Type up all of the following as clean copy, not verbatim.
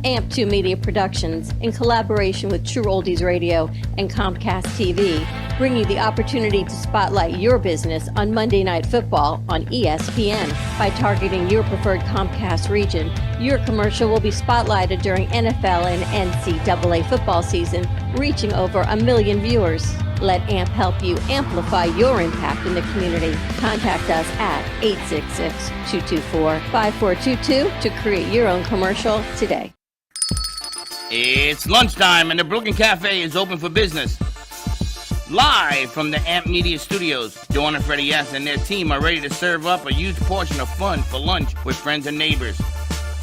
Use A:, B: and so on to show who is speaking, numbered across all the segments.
A: AMP2 Media Productions, in collaboration with True Oldies Radio and Comcast TV, bring you the opportunity to spotlight your business on Monday Night Football on ESPN. By targeting your preferred Comcast region, your commercial will be spotlighted during NFL and NCAA football season, reaching over 1 million viewers. Let AMP help you amplify your impact in the community. Contact us at 866-224-5422 to create your own commercial today.
B: It's lunchtime and the Brooklyn Cafe is open for business. Live from the AMP Media Studios, Dawn and Freddie S. and their team are ready to serve up a huge portion of fun for lunch with friends and neighbors.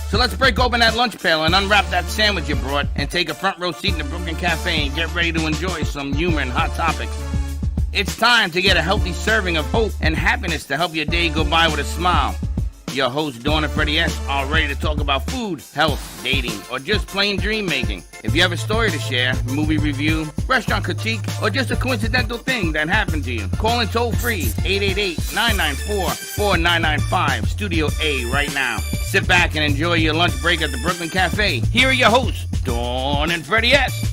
B: So let's break open that lunch pail and unwrap that sandwich you brought and take a front row seat in the Brooklyn Cafe and get ready to enjoy some humor and hot topics. It's time to get a healthy serving of hope and happiness to help your day go by with a smile. Your hosts, Dawn and Freddie S., are ready to talk about food, health, dating, or just plain dream making. If you have a story to share, movie review, restaurant critique, or just a coincidental thing that happened to you, call in toll free 888-994-4995, Studio A right now. Sit back and enjoy your lunch break at the Brooklyn Cafe. Here are your hosts, Dawn and Freddie S.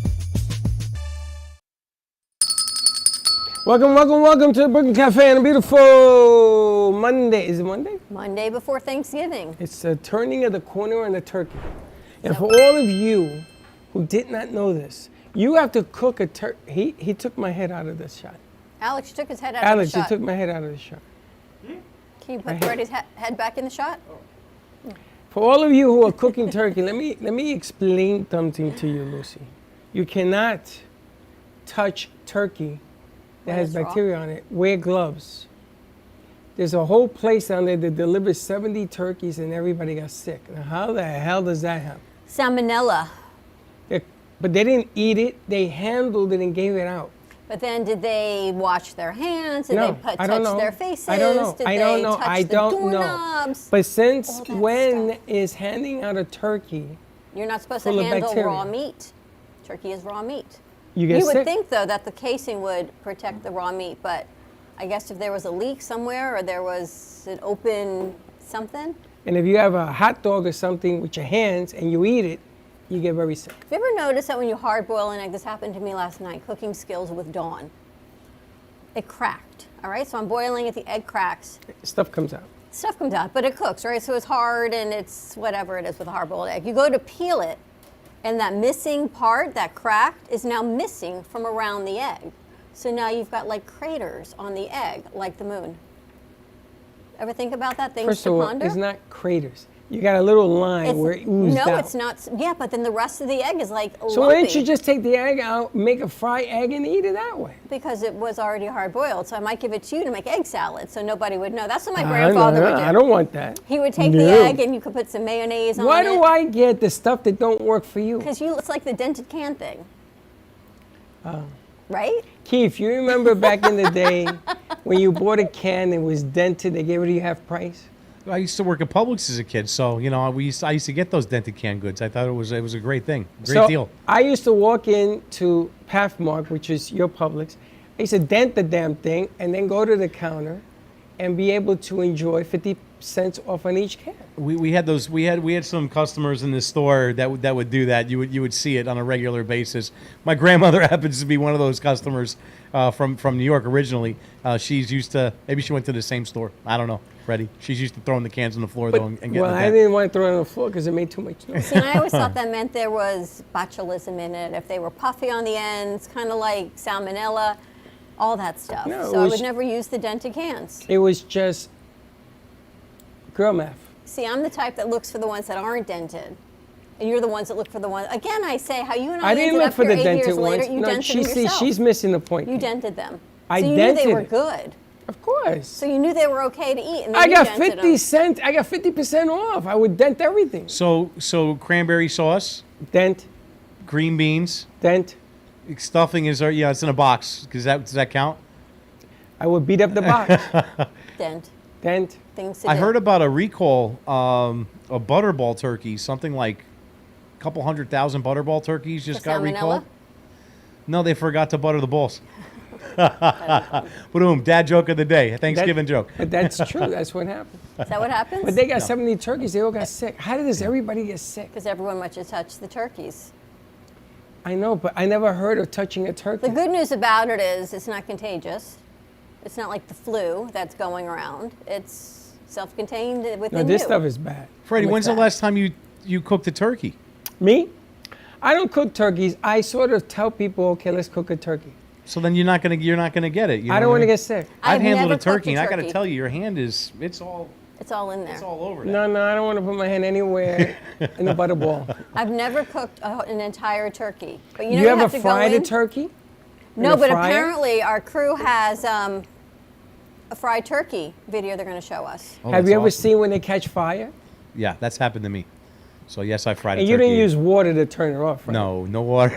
C: Welcome to the Brooklyn Cafe on a beautiful Monday. Is it Monday?
D: Monday before Thanksgiving.
C: It's the turning of the corner on the turkey. And for all of you who did not know this, you have to cook a turkey. He took my head out of this shot.
D: Alex took his head out of the shot.
C: Alex, you took my head out of the shot.
D: Can you put Freddie's head back in the shot?
C: For all of you who are cooking turkey, let me explain something to you, Lucy. You cannot touch turkey that has bacteria on it. Wear gloves. There's a whole place down there that delivers 70 turkeys and everybody got sick. Now, how the hell does that happen?
D: Salmonella.
C: But they didn't eat it. They handled it and gave it out.
D: But then did they wash their hands? Did they touch their faces?
C: I don't know.
D: Did
C: I don't
D: they
C: know.
D: touch
C: I
D: the
C: don't
D: doorknobs?
C: know. But since
D: All that
C: when
D: stuff.
C: is handing out a turkey
D: You're not supposed to
C: full of
D: handle
C: bacteria?
D: raw meat. Turkey is raw meat.
C: You get
D: You would
C: sick?
D: think, though, that the casing would protect the raw meat, but I guess if there was a leak somewhere or there was an open something.
C: And if you have a hot dog or something with your hands and you eat it, you get very sick.
D: Have you ever noticed that when you hard boil an egg, this happened to me last night, cooking skills with Dawn, it cracked, all right? So I'm boiling it, the egg cracks.
C: Stuff comes out.
D: Stuff comes out, but it cooks, right? So it's hard and it's whatever it is with a hard boiled egg. You go to peel it, and that missing part, that cracked, is now missing from around the egg. So now you've got like craters on the egg, like the moon. Ever think about that? Things
C: First
D: to
C: of all,
D: ponder?
C: it's not craters. You got a little line where it oozed out.
D: No, it's not. Yeah, but then the rest of the egg is like lumpy.
C: So why don't you just take the egg out, make a fried egg, and eat it that way?
D: Because it was already hard boiled. So I might give it to you to make egg salad so nobody would know. That's what my grandfather would do.
C: I don't want that.
D: He would take the egg and you could put some mayonnaise on it.
C: Why do I get the stuff that don't work for you?
D: Because it's like the dented can thing. Right?
C: Keith, you remember back in the day when you bought a can and it was dented, they gave it to you half price?
E: I used to work at Publix as a kid, so I used to get those dented canned goods. I thought it was a great thing, great deal.
C: I used to walk into Pathmark, which is your Publix. I used to dent the damn thing and then go to the counter and be able to enjoy 50 cents off on each can.
E: We had those. We had some customers in the store that would do that. You would see it on a regular basis. My grandmother happens to be one of those customers from New York originally. She's used to, maybe she went to the same store. I don't know, Freddie. She's used to throwing the cans on the floor though and getting
C: Well,
E: the
C: I didn't want to throw it on the floor because it made too much noise.
D: See, and I always thought that meant there was botulism in it. If they were puffy on the ends, kind of like salmonella, all that stuff.
C: No,
D: so I would never use the dented cans.
C: It was just girl math.
D: See, I'm the type that looks for the ones that aren't dented. And you're the ones that look for the ones. Again, I say how you and I
C: I didn't
D: ended
C: look
D: up
C: for
D: here
C: the
D: 8
C: dented
D: years later.
C: ones.
D: You
C: No,
D: dented them yourself.
C: she's missing the point.
D: You dented them.
C: I
D: so you
C: dented
D: knew they were
C: it.
D: good.
C: Of course.
D: So you knew they were okay to eat. And then
C: I
D: you
C: got
D: dented
C: 50
D: them.
C: cents. I got 50% off. I would dent everything.
E: So cranberry sauce,
C: Dent,
E: green beans,
C: dent.
E: stuffing is it's in a box. Does that count?
C: I would beat up the box.
D: Dent.
C: Dent.
D: Things to
E: I
D: do.
E: heard about a recall of butterball turkeys. Something like a couple 100,000 butterball turkeys just
D: For
E: got
D: salmonella?
E: recalled. No, they forgot to butter the balls. Boom, dad joke of the day, Thanksgiving joke.
C: But that's true. That's what happened.
D: Is that what happens?
C: But they got 70 turkeys. They all got sick. How does everybody get sick?
D: Because everyone wants to touch the turkeys.
C: I know, but I never heard of touching a turkey.
D: The good news about it is it's not contagious. It's not like the flu that's going around. It's self-contained within
C: No, this
D: you.
C: stuff is bad.
E: Freddie,
C: What's
E: when's the
C: that?
E: last time you cooked a turkey?
C: Me? I don't cook turkeys. I sort of tell people, okay, let's cook a turkey.
E: So then you're not gonna get it. You
C: I
E: know
C: don't
E: what
C: want to
E: mean?
C: get sick.
E: I've
D: I've
E: handled
D: never
E: a turkey,
D: cooked a
E: and I got to
D: turkey.
E: tell you, your hand is
D: It's all in there.
E: it's all over that.
C: No, I don't want to put my hand anywhere in the butterball.
D: I've never cooked an entire turkey. But you
C: You,
D: know you
C: ever
D: have to
C: fried
D: go
C: a
D: in.
C: turkey?
D: No,
C: a
D: but
C: fryer?
D: apparently our crew has a fried turkey video they're going to show us.
E: Oh,
C: Have
E: that's
C: you ever
E: awesome.
C: seen when they catch fire?
E: Yeah, that's happened to me. So yes, I fried a
C: And
E: turkey.
C: you didn't use water to turn it off, right?
E: No water.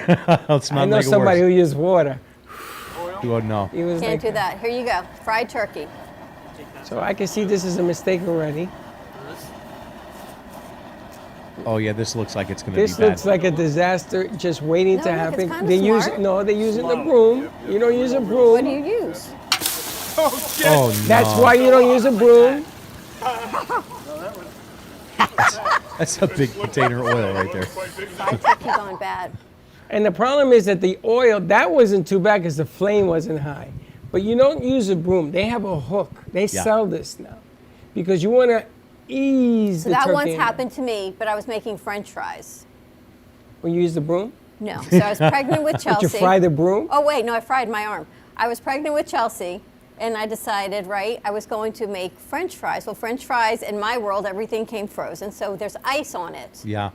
E: It's
C: I
E: not
C: know
E: make it
C: somebody who
E: worse.
C: used water.
E: Oh no.
C: He was
D: Can't
C: like,
D: do that. Here you go. Fried turkey.
C: So I can see this is a mistake already.
E: Oh yeah, this looks like it's gonna be
C: This
E: bad.
C: looks like a disaster just waiting
D: No,
C: to
D: look, it's
C: happen.
D: kinda
C: They use
D: smart.
C: they're using the broom. You don't use a broom.
D: What do you use?
E: Oh no.
C: That's why you don't use a broom.
E: That's a big container of oil right there.
D: Fried turkey gone bad.
C: And the problem is that the oil, that wasn't too bad because the flame wasn't high. But you don't use a broom. They have a hook. They sell this now. Because you want to ease
D: So
C: the
D: that
C: turkey
D: once
C: in.
D: happened to me, but I was making French fries.
C: When you use the broom?
D: No. So I was pregnant with Chelsea.
C: Did you fry the broom?
D: Oh, wait, no, I fried my arm. I was pregnant with Chelsea, and I decided, right, I was going to make French fries. Well, French fries, in my world, everything came frozen, so there's ice on it
E: Yeah.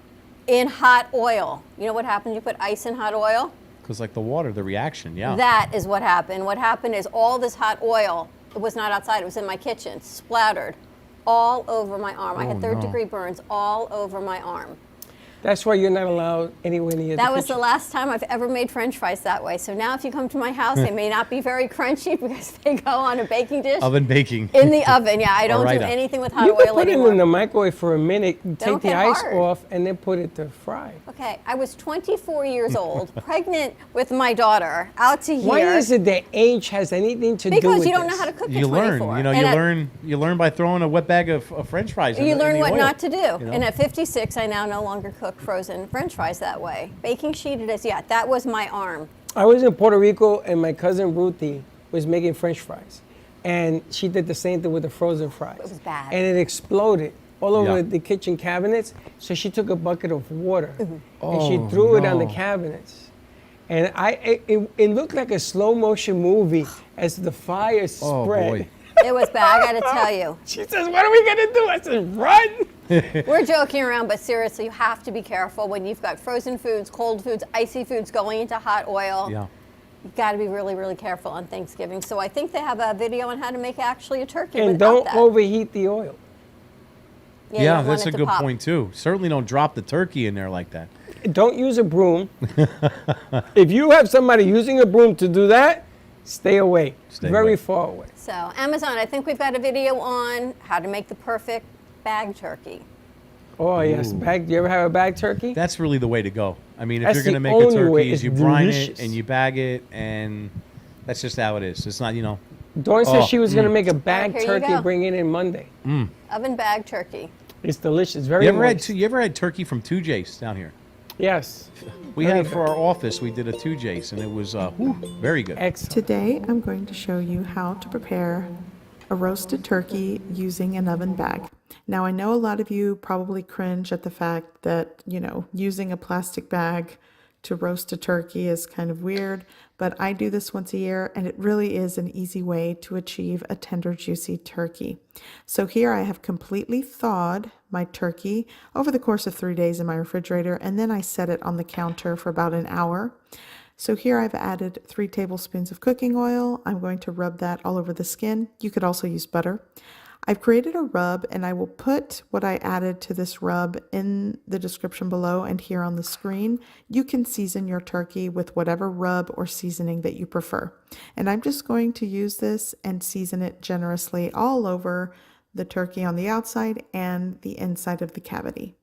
D: in hot oil. You know what happens? You put ice in hot oil?
E: Because like the water, the reaction. Yeah.
D: That is what happened. What happened is all this hot oil, it was not outside, it was in my kitchen, splattered all over my arm. I had
E: Oh,
D: third-degree burns all over my arm.
C: That's why you're not allowed anywhere near
D: That
C: the
D: was the
C: kitchen.
D: last time I've ever made French fries that way. So now if you come to my house, they may not be very crunchy because they go on a baking dish.
E: Oven baking.
D: In the oven, yeah. I don't do
E: Alright.
D: anything with hot
C: You can
D: oil
C: put it
D: anymore.
C: in the microwave for a minute,
D: Don't
C: take the
D: get
C: ice
D: hard.
C: off, and then put it to fry.
D: Okay, I was 24 years old, pregnant with my daughter, out to here.
C: Why is it that age has anything to do with
D: Because you don't know
C: this?
D: how to cook
E: You
D: at
E: learn.
D: 24.
E: You know,
D: And
E: you learn by throwing a wet bag of French fries.
D: You
E: in
D: learn
E: the
D: what
E: oil,
D: not to do.
E: you know?
D: And at 56, I now no longer cook frozen French fries that way. Baking sheet it is, yeah, that was my arm.
C: I was in Puerto Rico, and my cousin Ruthie was making French fries. And she did the same thing with the frozen fries.
D: It was bad.
C: And it exploded all over
E: Yeah.
C: the kitchen cabinets. So she took a bucket of water and
E: Oh,
C: she threw it on the
E: no.
C: cabinets. And it looked like a slow motion movie as the fire
E: Oh
C: spread.
E: boy.
D: It was bad, I gotta tell you.
C: She says, "What are we gonna do?" I said, "Run!"
D: We're joking around, but seriously, you have to be careful when you've got frozen foods, cold foods, icy foods going into hot oil.
E: Yeah.
D: You've got to be really, really careful on Thanksgiving. So I think they have a video on how to make actually a turkey
C: And
D: without
C: don't
D: that.
C: overheat the oil.
D: you
E: Yeah,
D: don't want
E: that's
D: it
E: a
D: to
E: good
D: pop.
E: point too. Certainly don't drop the turkey in there like that.
C: Don't use a broom. If you have somebody using a broom to do that, stay away.
E: Stay
C: Very
E: away.
C: far away.
D: So Amazon, I think we've got a video on how to make the perfect bag turkey.
C: Oh yes,
E: Ooh.
C: bag. Do you ever have a bag turkey?
E: That's really the way to go. I mean, if
C: That's
E: you're going to
C: the
E: make a
C: only way.
E: turkey,
C: It's
E: you brine
C: delicious.
E: it and you bag it, and that's just how it is. It's not, you know.
C: Dawn said
E: Oh,
C: she was going to make a bag
D: here you
C: turkey,
D: go.
C: bring it in Monday.
D: Oven bag turkey.
C: It's delicious. Very
E: You
C: moist.
E: you ever had turkey from 2J's down here?
C: Yes.
E: We had for our office. We did a 2J's, and it was very good.
C: Excellent.
F: Today I'm going to show you how to prepare a roasted turkey using an oven bag. Now I know a lot of you probably cringe at the fact that, using a plastic bag to roast a turkey is kind of weird, but I do this once a year and it really is an easy way to achieve a tender, juicy turkey. So here I have completely thawed my turkey over the course of 3 days in my refrigerator, and then I set it on the counter for about an hour. So here I've added 3 tablespoons of cooking oil. I'm going to rub that all over the skin. You could also use butter. I've created a rub, and I will put what I added to this rub in the description below and here on the screen. You can season your turkey with whatever rub or seasoning that you prefer. And I'm just going to use this and season it generously all over the turkey on the outside and the inside of the cavity.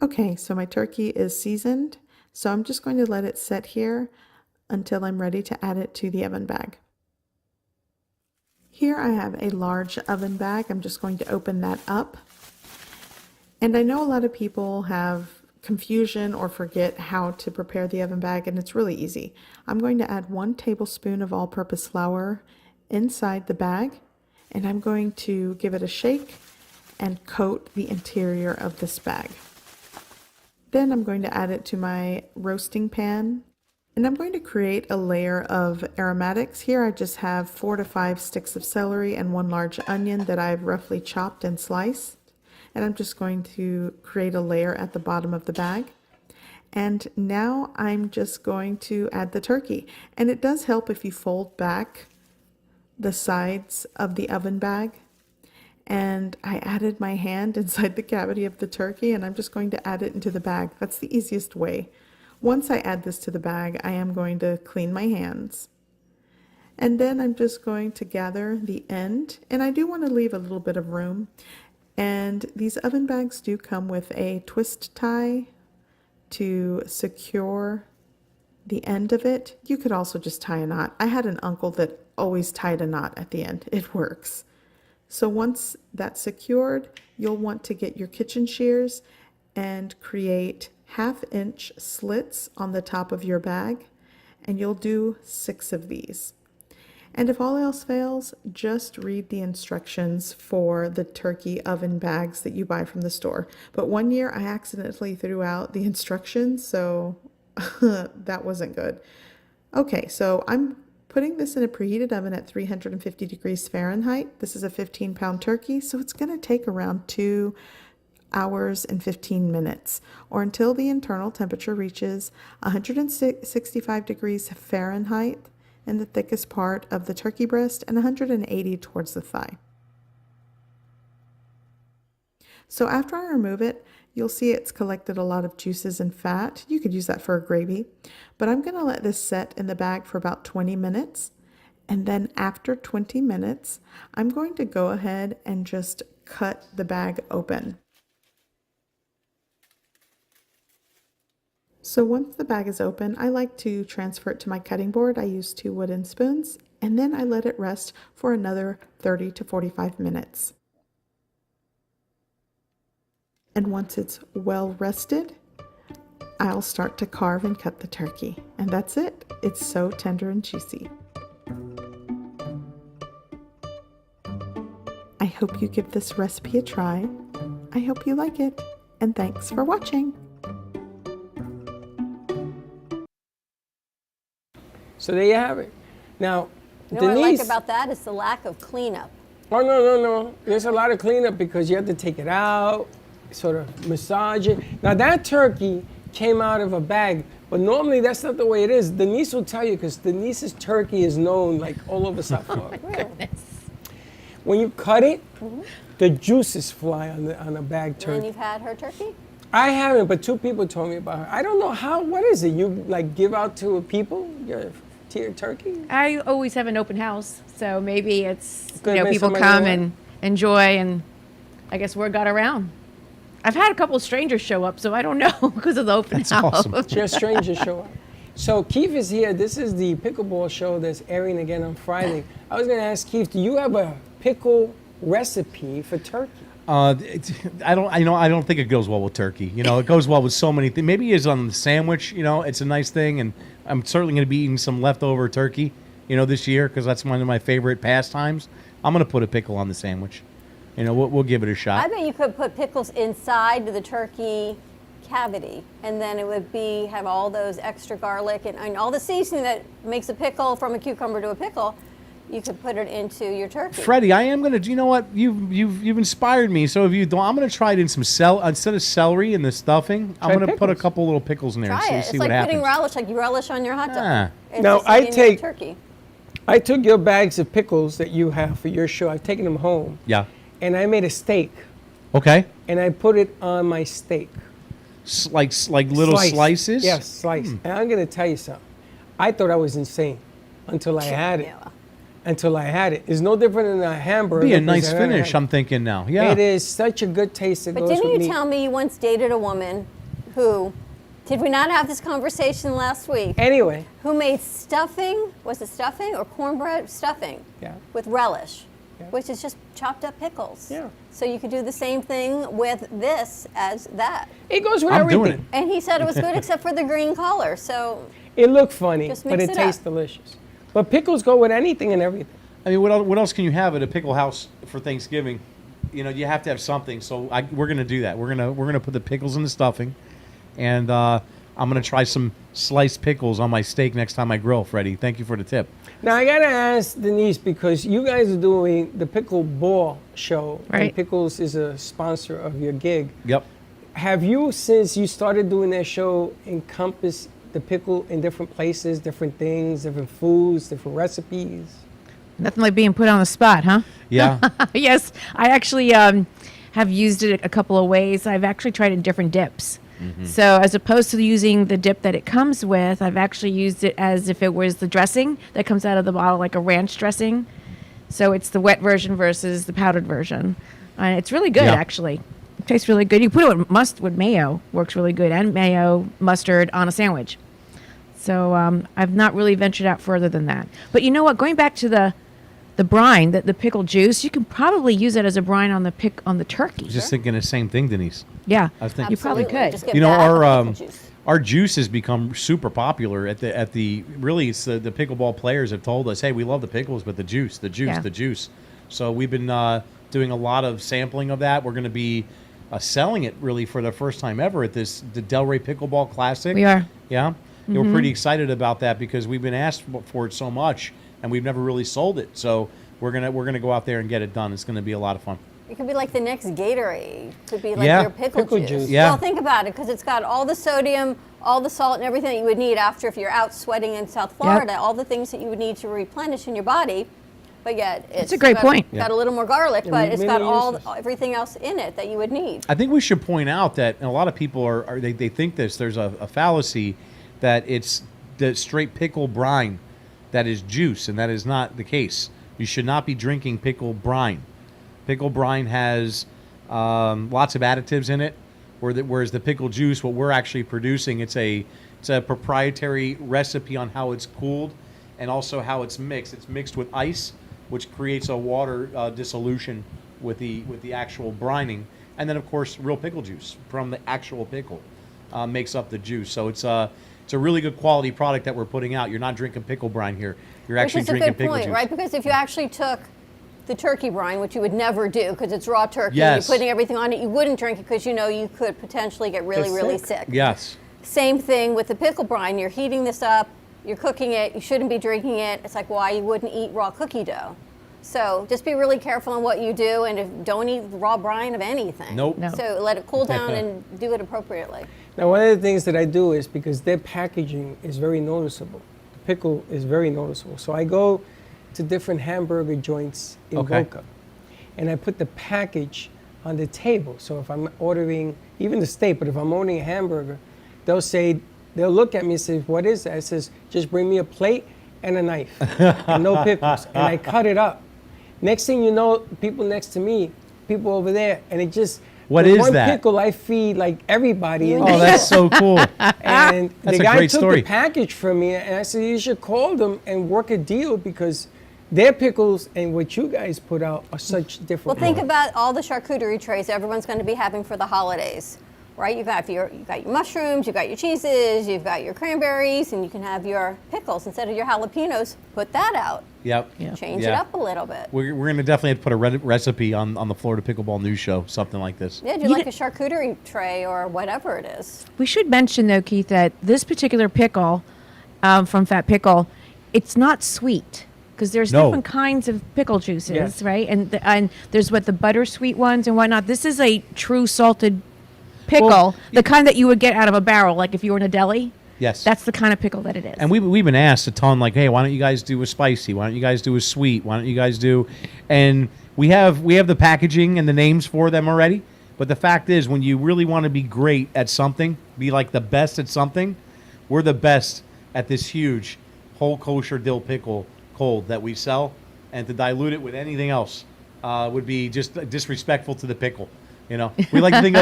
F: Okay, so my turkey is seasoned, so I'm just going to let it set here until I'm ready to add it to the oven bag. Here I have a large oven bag. I'm just going to open that up. And I know a lot of people have confusion or forget how to prepare the oven bag, and it's really easy. I'm going to add 1 tablespoon of all-purpose flour inside the bag, and I'm going to give it a shake and coat the interior of this bag. Then I'm going to add it to my roasting pan, and I'm going to create a layer of aromatics. Here I just have 4 to 5 sticks of celery and 1 large onion that I've roughly chopped and sliced. And I'm just going to create a layer at the bottom of the bag. And now I'm just going to add the turkey. And it does help if you fold back the sides of the oven bag. And I added my hand inside the cavity of the turkey, and I'm just going to add it into the bag. That's the easiest way. Once I add this to the bag, I am going to clean my hands. And then I'm just going to gather the end, and I do want to leave a little bit of room. And these oven bags do come with a twist tie to secure the end of it. You could also just tie a knot. I had an uncle that always tied a knot at the end. It works. So once that's secured, you'll want to get your kitchen shears and create 1/2 inch slits on the top of your bag, and you'll do 6 of these. And if all else fails, just read the instructions for the turkey oven bags that you buy from the store. But one year I accidentally threw out the instructions, so that wasn't good. Okay, so I'm putting this in a preheated oven at 350 degrees Fahrenheit. This is a 15-pound turkey, so it's going to take around 2 hours and 15 minutes, or until the internal temperature reaches 165 degrees Fahrenheit in the thickest part of the turkey breast and 180 towards the thigh. So after I remove it, you'll see it's collected a lot of juices and fat. You could use that for a gravy, but I'm going to let this set in the bag for about 20 minutes. And then after 20 minutes, I'm going to go ahead and just cut the bag open. So once the bag is open, I like to transfer it to my cutting board. I use 2 wooden spoons, and then I let it rest for another 30 to 45 minutes. And once it's well rested, I'll start to carve and cut the turkey. And that's it. It's so tender and juicy. I hope you give this recipe a try. I hope you like it, and thanks for watching.
C: So there you have it. Now,
D: You know what I
C: Denise,
D: like about that is the lack of cleanup.
C: oh no. There's a lot of cleanup because you have to take it out, sort of massage it. Now that turkey came out of a bag, but normally that's not the way it is. Denise will tell you because Denise's turkey is known like all over South Florida. When you cut it, the juices fly on a bag turkey.
D: And you've had her turkey?
C: I haven't, but 2 people told me about her. I don't know how. What is it? You like give out to people your turkey?
G: I always have an open house, so maybe it's,
C: Could have been
G: people
C: somebody
G: come
C: new.
G: and enjoy, and I guess word got around. I've had a couple of strangers show up, so I don't know because of the open
E: That's
G: house.
E: awesome.
C: Just strangers show up. So Keith is here. This is the pickleball show that's airing again on Friday. I was going to ask Keith, do you have a pickle recipe for turkey?
E: I don't think it goes well with turkey. It goes well with so many things. Maybe it's on the sandwich. It's a nice thing, and I'm certainly going to be eating some leftover turkey, this year because that's one of my favorite pastimes. I'm going to put a pickle on the sandwich. We'll give it a shot.
D: I bet you could put pickles inside the turkey cavity, and then it would have all those extra garlic and all the seasoning that makes a pickle from a cucumber to a pickle. You could put it into your turkey.
E: Freddie, I am gonna. You know what? You've inspired me. So if you don't, I'm gonna try it in some instead of celery and the stuffing. I'm
C: Try
E: gonna put a
C: pickles.
E: couple little pickles in there.
D: Try
E: and
D: it.
E: see
D: It's
E: what
D: like
E: happens.
D: putting relish, like you relish on your hot dog.
E: Ah.
D: It's
C: Now,
D: just
C: I
D: eating the
C: take-
D: turkey.
C: I took your bags of pickles that you have for your show. I've taken them home,
E: Yeah.
C: and I made a steak,
E: Okay.
C: and I put it on my steak.
E: Like little
C: Sliced.
E: slices.
C: Yes, slice. And I'm going to tell you something. I thought I was insane until I had it.
D: Yeah.
C: Until I had it. It's no different than a hamburger.
E: Be a
C: because
E: nice
C: I haven't
E: finish.
C: had
E: I'm thinking now. Yeah.
C: It is such a good taste. It
D: But
C: goes
D: didn't
C: with
D: you
C: meat.
D: tell me you once dated a woman who Did we not have this conversation last week?
C: Anyway,
D: Who made stuffing? Was it stuffing or cornbread? Stuffing.
C: Yeah.
D: With relish,
C: Yeah.
D: which is just chopped up pickles.
C: Yeah.
D: So you could do the same thing with this as that.
C: it goes with
E: I'm
C: everything.
E: doing it.
D: And he said it was good except for the green color. So
C: It looked funny,
D: Just
C: but
D: mix
C: it
D: it
C: tastes
D: up.
C: delicious. But pickles go with anything and everything.
E: I mean, what else can you have at a pickle house for Thanksgiving? You know, you have to have something. So we're gonna do that. We're gonna put the pickles in the stuffing, and I'm gonna try some sliced pickles on my steak next time I grill. Freddie, thank you for the tip.
C: Now I gotta ask Denise, because you guys are doing the Pickle Ball show, and
G: Right.
C: Pickles is a sponsor of your gig.
E: Yep.
C: Have you, since you started doing that show, encompassed the pickle in different places, different things, different foods, different recipes?
G: Nothing like being put on the spot, huh?
E: Yeah.
G: Yes, I actually have used it a couple of ways. I've actually tried it in different dips. So as opposed to using the dip that it comes with, I've actually used it as if it was the dressing that comes out of the bottle, like a ranch dressing. So it's the wet version versus the powdered version. And it's really good,
E: Yeah.
G: actually. It tastes really good. You put it with mayo, works really good, and mayo, mustard on a sandwich. So I've not really ventured out further than that. But you know what? Going back to the brine, the pickle juice, you can probably use it as a brine on the turkey.
E: Just thinking the same thing, Denise.
G: Yeah,
E: I was thinking.
G: you probably
D: absolutely.
G: could.
D: Just get
E: You know,
D: that
E: our
D: pickle juice.
E: our juice has become super popular at the really it's the pickleball players have told us, hey, we love the pickles, but the juice.
G: Yeah.
E: The juice. So we've been doing a lot of sampling of that. We're going to be selling it really for the first time ever at the Delray Pickleball Classic.
G: We are.
E: Yeah. We're pretty excited about that because we've been asked for it so much and we've never really sold it. So we're gonna go out there and get it done. It's gonna be a lot of fun.
D: It could be like the next Gatorade. It could be like
E: Yeah.
D: your pickle
C: Pickle
D: juice.
C: juice.
E: Yeah.
D: Well, think about it, because it's got all the sodium, all the salt, and everything that you would need after if you're out sweating in South Florida. All the things that you would need to replenish in your body. But yet, it's
G: a great point.
D: Got a little more garlic, but it's got
C: many uses.
D: everything else in it that you would need.
E: I think we should point out that and a lot of people they think there's a fallacy that it's the straight pickle brine that is juice, and that is not the case. You should not be drinking pickle brine. Pickle brine has lots of additives in it, whereas the pickle juice, what we're actually producing, it's a proprietary recipe on how it's cooled and also how it's mixed. It's mixed with ice, which creates a water dissolution with the actual brining, and then of course real pickle juice from the actual pickle makes up the juice. So it's a really good quality product that we're putting out. You're not drinking pickle brine here. You're actually
D: Which is a
E: drinking
D: good
E: pickle
D: point,
E: juice.
D: right? Because if you actually took the turkey brine, which you would never do because it's raw turkey,
E: Yes.
D: and you're putting everything on it, you wouldn't drink it because you know you could potentially get really,
C: Get
D: really
C: sick.
D: sick.
E: Yes.
D: Same thing with the pickle brine. You're heating this up, you're cooking it, you shouldn't be drinking it. It's like why you wouldn't eat raw cookie dough. So just be really careful on what you do, and don't eat raw brine of anything.
E: Nope.
G: No.
D: So let it cool down and do it appropriately.
C: Now, one of the things that I do is because their packaging is very noticeable. The pickle is very noticeable. So I go to different hamburger joints in
E: Okay.
C: Boca, and I put the package on the table. So if I'm ordering even the steak, but if I'm ordering a hamburger, they'll look at me and say, "What is that?" I says, "Just bring me a plate and a knife and no pickles," and I cut it up. Next thing you know, people next to me, people over there, and it just.
E: What
C: the
E: is
C: one
E: that?
C: pickle I feed like everybody. in
E: Oh,
C: the
E: that's so cool.
C: and
E: That's
C: the
E: a
C: guy
E: great
C: took
E: story.
C: the package from me, and I said, you should call them and work a deal because their pickles and what you guys put out are such
D: Well,
C: different.
D: think about all the charcuterie trays everyone's going to be having for the holidays, right? You've got your mushrooms, you've got your cheeses, you've got your cranberries, and you can have your pickles instead of your jalapenos. Put that out.
E: Yep.
G: Yeah.
D: Change it
E: Yeah.
D: up a little bit.
E: We're going to definitely have to put a recipe on the Florida Pickleball News Show, something like this.
D: Yeah, do like a charcuterie tray or whatever it is.
G: We should mention, though, Keith, that this particular pickle from Fat Pickle, it's not sweet because there's
E: No.
G: different kinds of pickle juices,
C: Yeah.
G: right? And there's the buttersweet ones and whatnot. This is a true salted pickle,
E: Well,
G: the kind that you would get out of a barrel, like if you were in a deli.
E: Yes.
G: That's the kind of pickle that it is.
E: And we've been asked a ton, like, hey, why don't you guys do a spicy? Why don't you guys do a sweet? Why don't you guys do? And we have the packaging and the names for them already. But the fact is, when you really want to be great at something, be like the best at something, we're the best at this huge whole kosher dill pickle cold that we sell. And to dilute it with anything else would be just disrespectful to the pickle. You know, we like to think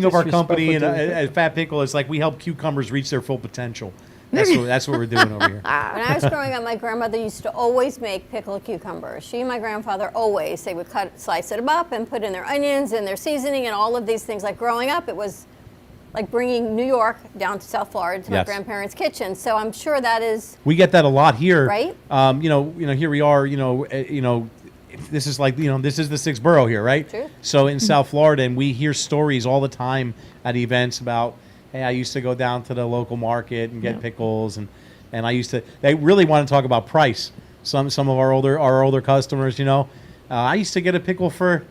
E: of our company and at Fat Pickle as like we help cucumbers reach their full potential. That's what we're doing over here.
D: When I was growing up, my grandmother used to always make pickled cucumbers. She and my grandfather always, they would slice it up and put in their onions and their seasoning and all of these things. Like growing up, it was like bringing New York down to South Florida to my grandparents' kitchen. So I'm sure that is.
E: We get that a lot here,
D: right?
E: Here we are. This is like this is the sixth borough here, right?
D: True.
E: So in South Florida, and we hear stories all the time at events about. Hey, I used to go down to the local market and get pickles, and they really want to talk about price. Some of our older customers, I used to get a pickle for,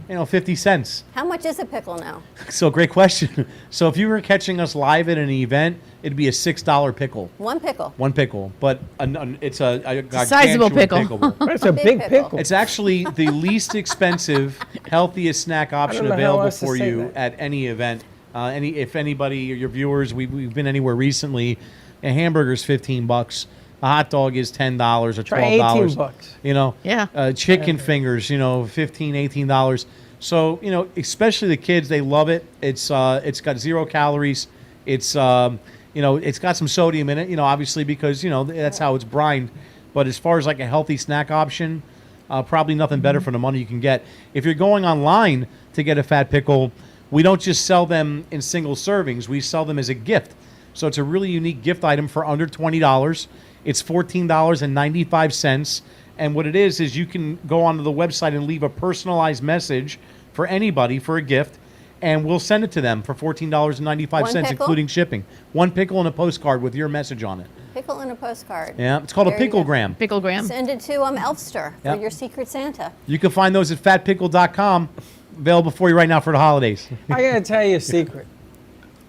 E: 50 cents.
D: How much is a pickle now?
E: So great question. So if you were catching us live at an event, it'd be a $6 pickle.
D: One pickle.
E: One pickle, but it's a
G: sizable pickle.
C: That's a big pickle.
E: It's actually the least expensive, healthiest snack option available for you at any event. If anybody or your viewers, we've been anywhere recently, a hamburger's $15, a hot dog is $10 or $12.
C: $18.
E: Chicken fingers, $15, $18. So especially the kids, they love it. It's got 0 calories. It's it's got some sodium in it. Obviously because that's how it's brined. But as far as like a healthy snack option, probably nothing better for the money you can get. If you're going online to get a Fat Pickle. We don't just sell them in single servings. We sell them as a gift. So it's a really unique gift item for under $20. It's $14.95. And what it is you can go onto the website and leave a personalized message for anybody for a gift, and we'll send it to them for $14.95, including shipping. One pickle and a postcard with your message on it.
D: Pickle and a postcard.
E: Yeah, it's called a picklegram.
G: Picklegram.
D: Send it to Elfster for your Secret Santa.
E: You can find those at fatpickle.com. Available for you right now for the holidays.
C: I gotta tell you a secret.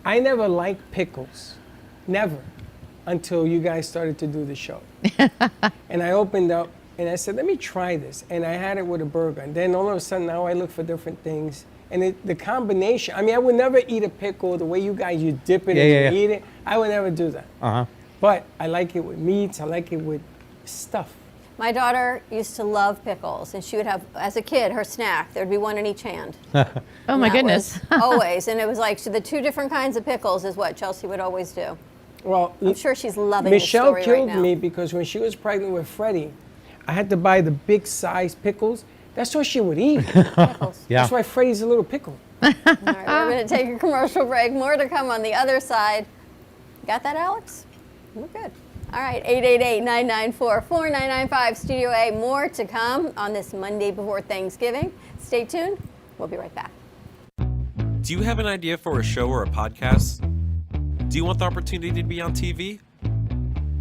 C: I never liked pickles, never, until you guys started to do the show. And I opened up and I said, let me try this. And I had it with a burger. And then all of a sudden now I look for different things. And the combination, I would never eat a pickle the way you guys, you dip it and you eat it. I would never do that. But I like it with meats. I like it with stuff.
D: My daughter used to love pickles, and she would have, as a kid, her snack. There would be one in each hand.
G: Oh, my goodness.
D: Always. And it was like, so the 2 different kinds of pickles is what Chelsea would always do.
C: Well,
D: I'm sure she's loving
C: Michelle
D: this story right now.
C: killed me because when she was pregnant with Freddie, I had to buy the big size pickles. That's what she would eat.
D: Pickles.
C: That's why Freddie's a little pickle.
D: All right, we're going to take a commercial break. More to come on the other side. Got that, Alex? We're good. All right, 888-994-4995, Studio A. More to come on this Monday before Thanksgiving. Stay tuned. We'll be right back.
H: Do you have an idea for a show or a podcast? Do you want the opportunity to be on TV?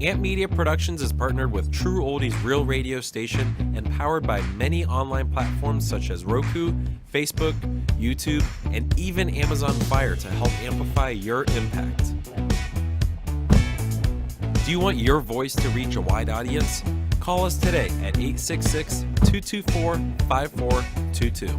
H: Amp Media Productions is partnered with True Oldies Real Radio Station and powered by many online platforms such as Roku, Facebook, YouTube, and even Amazon Fire to help amplify your impact. Do you want your voice to reach a wide audience? Call us today at 866-224-5422.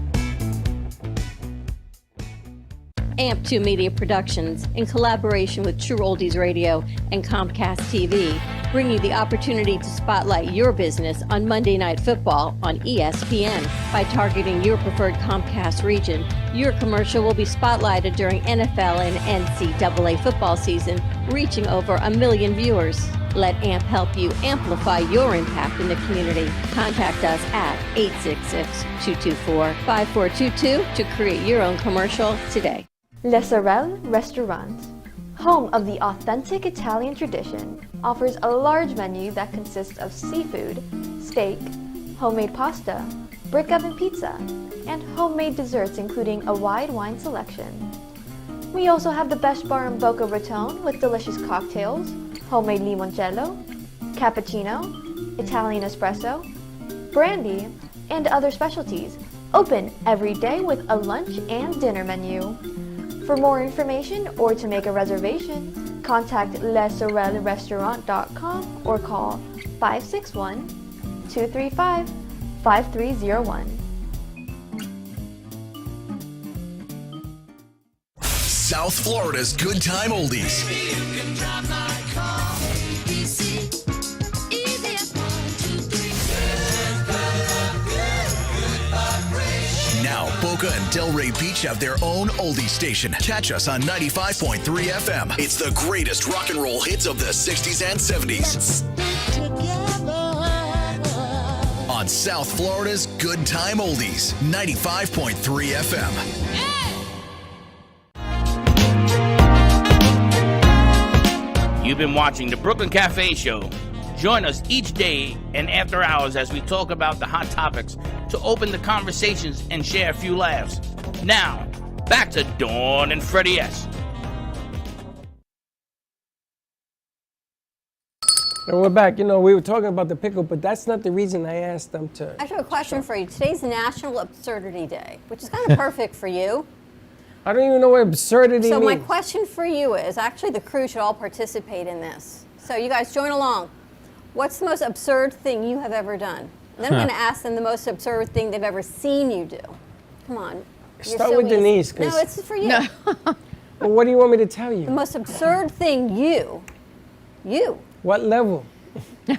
A: AMP2 Media Productions, in collaboration with True Oldies Radio and Comcast TV, bring you the opportunity to spotlight your business on Monday Night Football on ESPN. By targeting your preferred Comcast region, your commercial will be spotlighted during NFL and NCAA football season, reaching over 1 million viewers. Let AMP help you amplify your impact in the community. Contact us at 866-224-5422 to create your own commercial today.
I: Le Sorel Restaurant, home of the authentic Italian tradition, offers a large menu that consists of seafood, steak, homemade pasta, brick oven pizza, and homemade desserts including a wide wine selection. We also have the best bar in Boca Raton with delicious cocktails, homemade limoncello, cappuccino, Italian espresso, brandy, and other specialties. Open every day with a lunch and dinner menu. For more information or to make a reservation, contact lesorelrestaurant.com or call 561-235-5301.
J: South Florida's Good Time Oldies. Now, Boca Boca and Delray Beach have their own oldie station. Catch us on 95.3 FM. It's the greatest rock and roll hits of the 60s and 70s. On South Florida's Good Time Oldies, 95.3 FM.
B: You've been watching the Brooklyn Cafe Show. Join us each day and after hours as we talk about the hot topics to open the conversations and share a few laughs. Now, back to Dawn and Freddie S.
C: And we're back. You know, we were talking about the pickle, but that's not the reason I asked them to.
D: I have a question for you. Today's National Absurdity Day, which is kind of perfect for you.
C: I don't even know what absurdity
D: So
C: means.
D: my question for you is, actually the crew should all participate in this. So you guys join along. What's the most absurd thing you have ever done? And then I'm going to ask them the most absurd thing they've ever seen you do. Come on. You're
C: Start
D: so
C: with
D: easy.
C: Denise. 'Cause-
D: No, it's for you.
C: Well, what do you want me to tell you?
D: The most absurd thing you.
C: What level?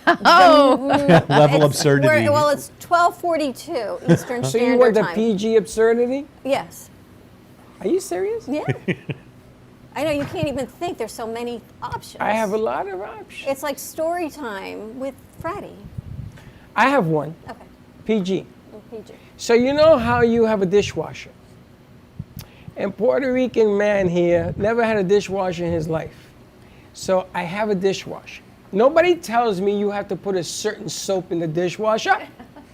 E: Level absurdity.
D: Well, it's 12:42 Eastern
C: So you
D: Standard
C: want the
D: Time.
C: PG absurdity?
D: Yes.
C: Are you serious?
D: Yeah. I know, you can't even think. There's so many options.
C: I have a lot of options.
D: It's like story time with Freddie.
C: I have one.
D: Okay.
C: PG.
D: PG.
C: So you know how you have a dishwasher? And Puerto Rican man here never had a dishwasher in his life. So I have a dishwasher. Nobody tells me you have to put a certain soap in the dishwasher.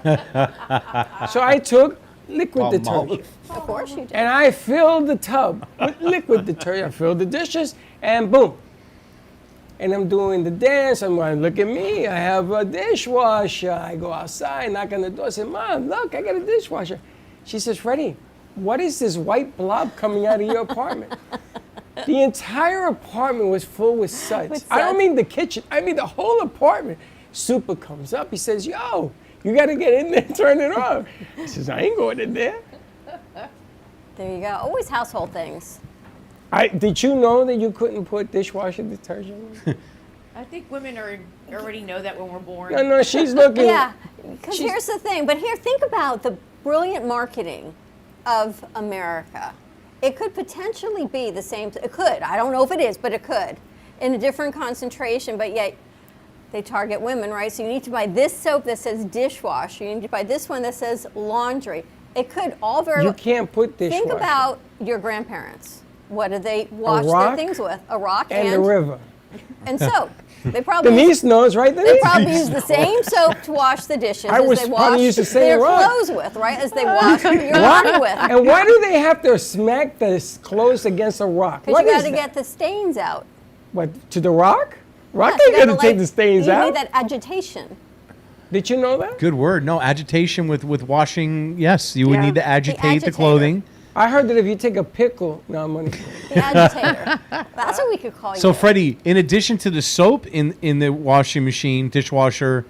C: So I took liquid detergent.
D: Of course you do.
C: And I filled the tub with liquid detergent. I filled the dishes, and boom. And I'm doing the dance. I'm going, look at me. I have a dishwasher. I go outside, knock on the door. I say, Mom, look, I got a dishwasher. She says, Freddie, what is this white blob coming out of your apartment? The entire apartment was full with suds. I don't mean the kitchen. I mean the whole apartment. Super comes up. He says, yo, you got to get in there and turn it off. He says, I ain't going in there.
D: There you go. Always household things.
C: Did you know that you couldn't put dishwasher detergent in?
G: I think women already know that when we're born.
C: No, she's looking.
D: Yeah, because here's the thing. But here, think about the brilliant marketing of America. It could potentially be the same. It could. I don't know if it is, but it could. In a different concentration, but yet they target women, right? So you need to buy this soap that says dishwasher. You need to buy this one that says laundry. It could all very
C: You can't put dishwasher.
D: Think about your grandparents. What do they wash their
C: rock
D: things with? A rock
C: and the river.
D: And soap. They probably
C: Denise knows, right?
D: They
C: Denise?
D: probably use the same soap to wash the dishes
C: I
D: as
C: was
D: they
C: probably
D: wash
C: use the same
D: their
C: rock.
D: clothes with, right? As they wash your body with.
C: And why do they have to smack the clothes against a rock?
D: Because
C: What
D: you
C: is
D: got to
C: that?
D: get the stains out.
C: What, to the rock? Rock
D: Yes, you
C: ain't gonna
D: gotta,
C: take the stains
D: you
C: out.
D: need that agitation.
C: Did you know that?
E: Good word. No, agitation with washing. Yes, you would need to agitate the
D: agitator.
E: clothing.
C: I heard that if you take a pickle, no, I'm only kidding.
D: The agitator. That's what we could call
E: So,
D: you.
E: Freddie, in addition to the soap in the washing machine, dishwasher,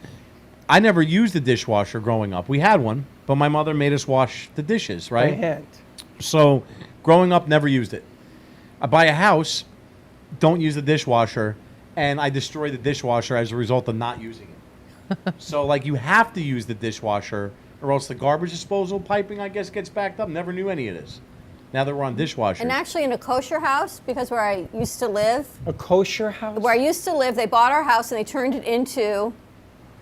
E: I never used the dishwasher growing up. We had one, but my mother made us wash the dishes,
C: By
E: right?
C: hand.
E: So, growing up, never used it. I buy a house, don't use the dishwasher, and I destroy the dishwasher as a result of not using it. So, like, you have to use the dishwasher, or else the garbage disposal piping, I guess, gets backed up. Never knew any of this. Now that we're on dishwashers.
D: And actually in a kosher house, because where I used to live,
C: A kosher house?
D: where I used to live, they bought our house and they turned it into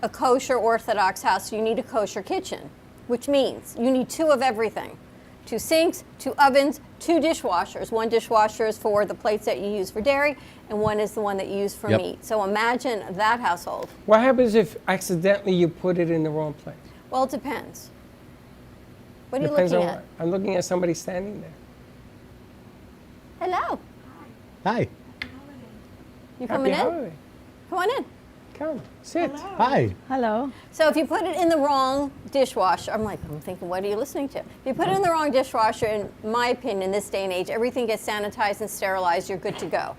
D: a kosher Orthodox house. So you need a kosher kitchen, which means you need two of everything. 2 sinks, 2 ovens, 2 dishwashers. One dishwasher is for the plates that you use for dairy, and one is the one that you use for
E: Yep.
D: meat. So imagine that household.
C: What happens if accidentally you put it in the wrong place?
D: Well, it depends. What are you
C: Depends
D: looking
C: on
D: at?
C: what. I'm looking at somebody standing there.
D: Hello.
E: Hi.
D: You coming
C: Happy
D: in?
C: holiday.
D: Come on in.
C: Come, sit.
E: Hi.
G: Hello.
D: So if you put it in the wrong dishwasher, I'm thinking, what are you listening to? If you put it in the wrong dishwasher, in my opinion, in this day and age, everything gets sanitized and sterilized, you're good to go.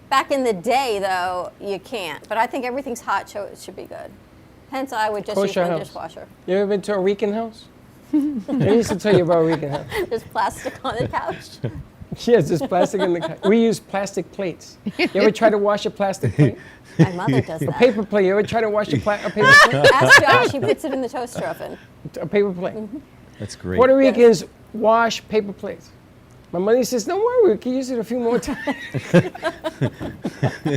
D: Back in the day, though, you can't. But I think everything's hot, so it should be good. Hence, I would just use
C: Kosher
D: one
C: house.
D: dishwasher.
C: You ever been to a Rican house? I used to tell you about a Rican house.
D: There's plastic on the couch.
C: Yes, there's plastic in the couch. We use plastic plates. You ever try to wash a plastic plate?
D: My mother does
C: A
D: that.
C: paper plate. You ever try to wash a paper plate?
D: Ask Josh, he puts it in the toaster oven.
C: A paper plate.
E: That's great.
C: Puerto Ricans wash paper plates. My mother says, don't worry, we can use it a few more times.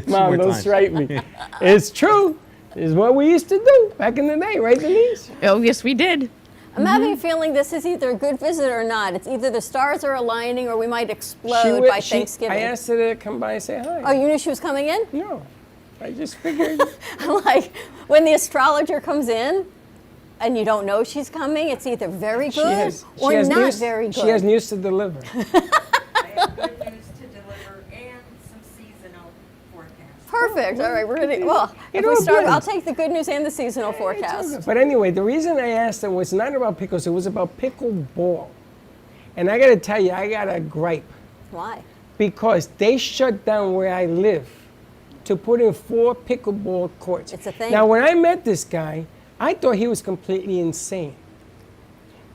C: Mom, don't strike me. It's true. It's what we used to do back in the day, right, Denise?
G: Oh, yes, we did.
D: I'm having a feeling this is either a good visit or not. It's either the stars are aligning or we might explode by Thanksgiving.
C: I asked her to come by and say hi.
D: Oh, you knew she was coming in?
C: No. I just figured.
D: Like, when the astrologer comes in and you don't know she's coming, it's either very good or not very good.
C: She has news to deliver.
K: I have good news to deliver and some seasonal forecast.
D: Perfect. All right, we're gonna. Well, if we start, I'll take the good news and the seasonal forecast.
C: But anyway, the reason I asked her was not about pickles; it was about pickleball. And I got to tell you, I got a gripe.
D: Why?
C: Because they shut down where I live to put in 4 pickleball courts.
D: It's a thing.
C: Now, when I met this guy, I thought he was completely insane.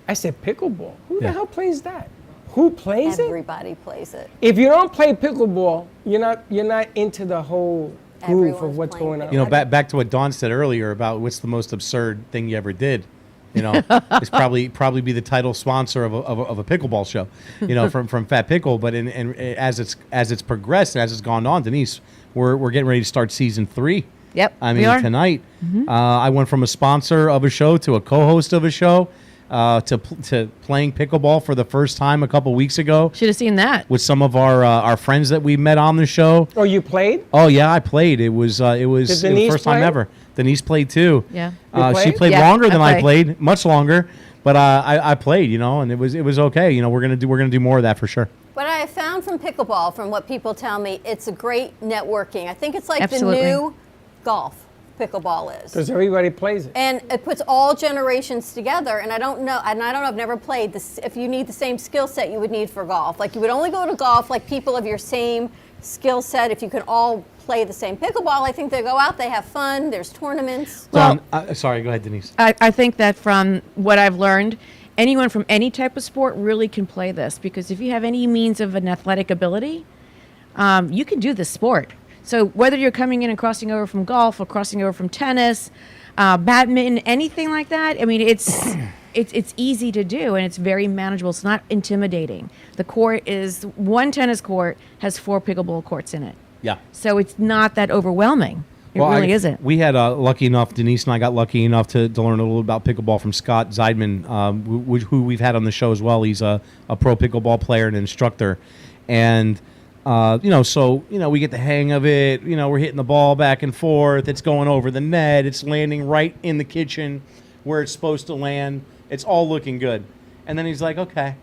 C: I said, pickleball? Who the hell plays that? Who plays it?
D: Everybody plays it.
C: If you don't play pickleball, you're not into the whole groove of what's going on.
E: You know, back to what Dawn said earlier about what's the most absurd thing you ever did. You know, it's probably be the title sponsor of a pickleball show. You know, from Fat Pickle. But as it's progressed and as it's gone on, Denise, we're getting ready to start season 3.
G: Yep.
E: I mean, tonight, I went from a sponsor of a show to a co-host of a show. To playing pickleball for the first time a couple weeks ago.
G: Should have seen that.
E: With some of our friends that we met on the show.
C: Oh, you played?
E: Oh yeah, I played. It was the first time ever. Denise played too.
G: Yeah.
E: She played longer than I played, much longer. But I played, you know, and it was okay. You know, we're gonna do more of that for sure.
D: What I have found from pickleball, from what people tell me, it's a great networking. I think it's like
G: Absolutely.
D: the new golf. Pickleball is.
C: Because everybody plays it.
D: And it puts all generations together, and I don't know, I've never played this. If you need the same skill set you would need for golf. Like, you would only go to golf like people of your same skill set. If you can all play the same pickleball, I think they go out, they have fun, there's tournaments.
E: Well, sorry, go ahead, Denise.
G: I think that from what I've learned, anyone from any type of sport really can play this, because if you have any means of an athletic ability, you can do this sport. So whether you're coming in and crossing over from golf or crossing over from tennis, badminton, anything like that, I mean, it's easy to do, and it's very manageable. It's not intimidating. The court is one tennis court has 4 pickleball courts in it.
E: Yeah.
G: So it's not that overwhelming. It really isn't.
E: We had lucky enough, Denise and I got lucky enough to learn a little about pickleball from Scott Zeidman, who we've had on the show as well. He's a pro pickleball player and instructor. And we get the hang of it. You know, we're hitting the ball back and forth. It's going over the net. It's landing right in the kitchen where it's supposed to land. It's all looking good. And then he's like, okay.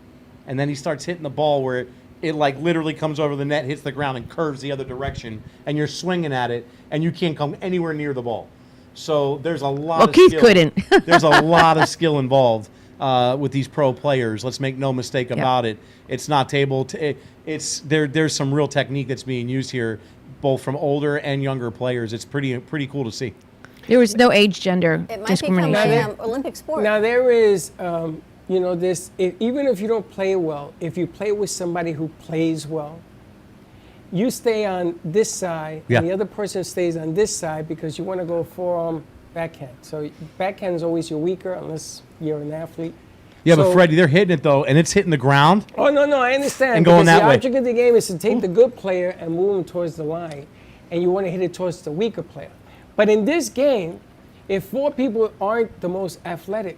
E: And then he starts hitting the ball where it like literally comes over the net, hits the ground, and curves the other direction. And you're swinging at it, and you can't come anywhere near the ball. So there's a lot of
G: Keith
E: skill.
G: couldn't.
E: There's a lot of skill involved with these pro players. Let's make no mistake about it. It's not there's some real technique that's being used here, both from older and younger players. It's pretty cool to see.
G: There was no age, gender
D: It might
G: discrimination.
D: become an Olympic sport.
C: Now there is, even if you don't play well, if you play with somebody who plays well, you stay on this side, and the other person stays on this side because you want to go forearm backhand. So backhand is always your weaker unless you're an athlete.
E: Yeah, but Freddie, they're hitting it though, and it's hitting the ground.
C: Oh no, I understand.
E: And going that way.
C: The object of the game is to take the good player and move him towards the line, and you want to hit it towards the weaker player. But in this game, if 4 people aren't the most athletic,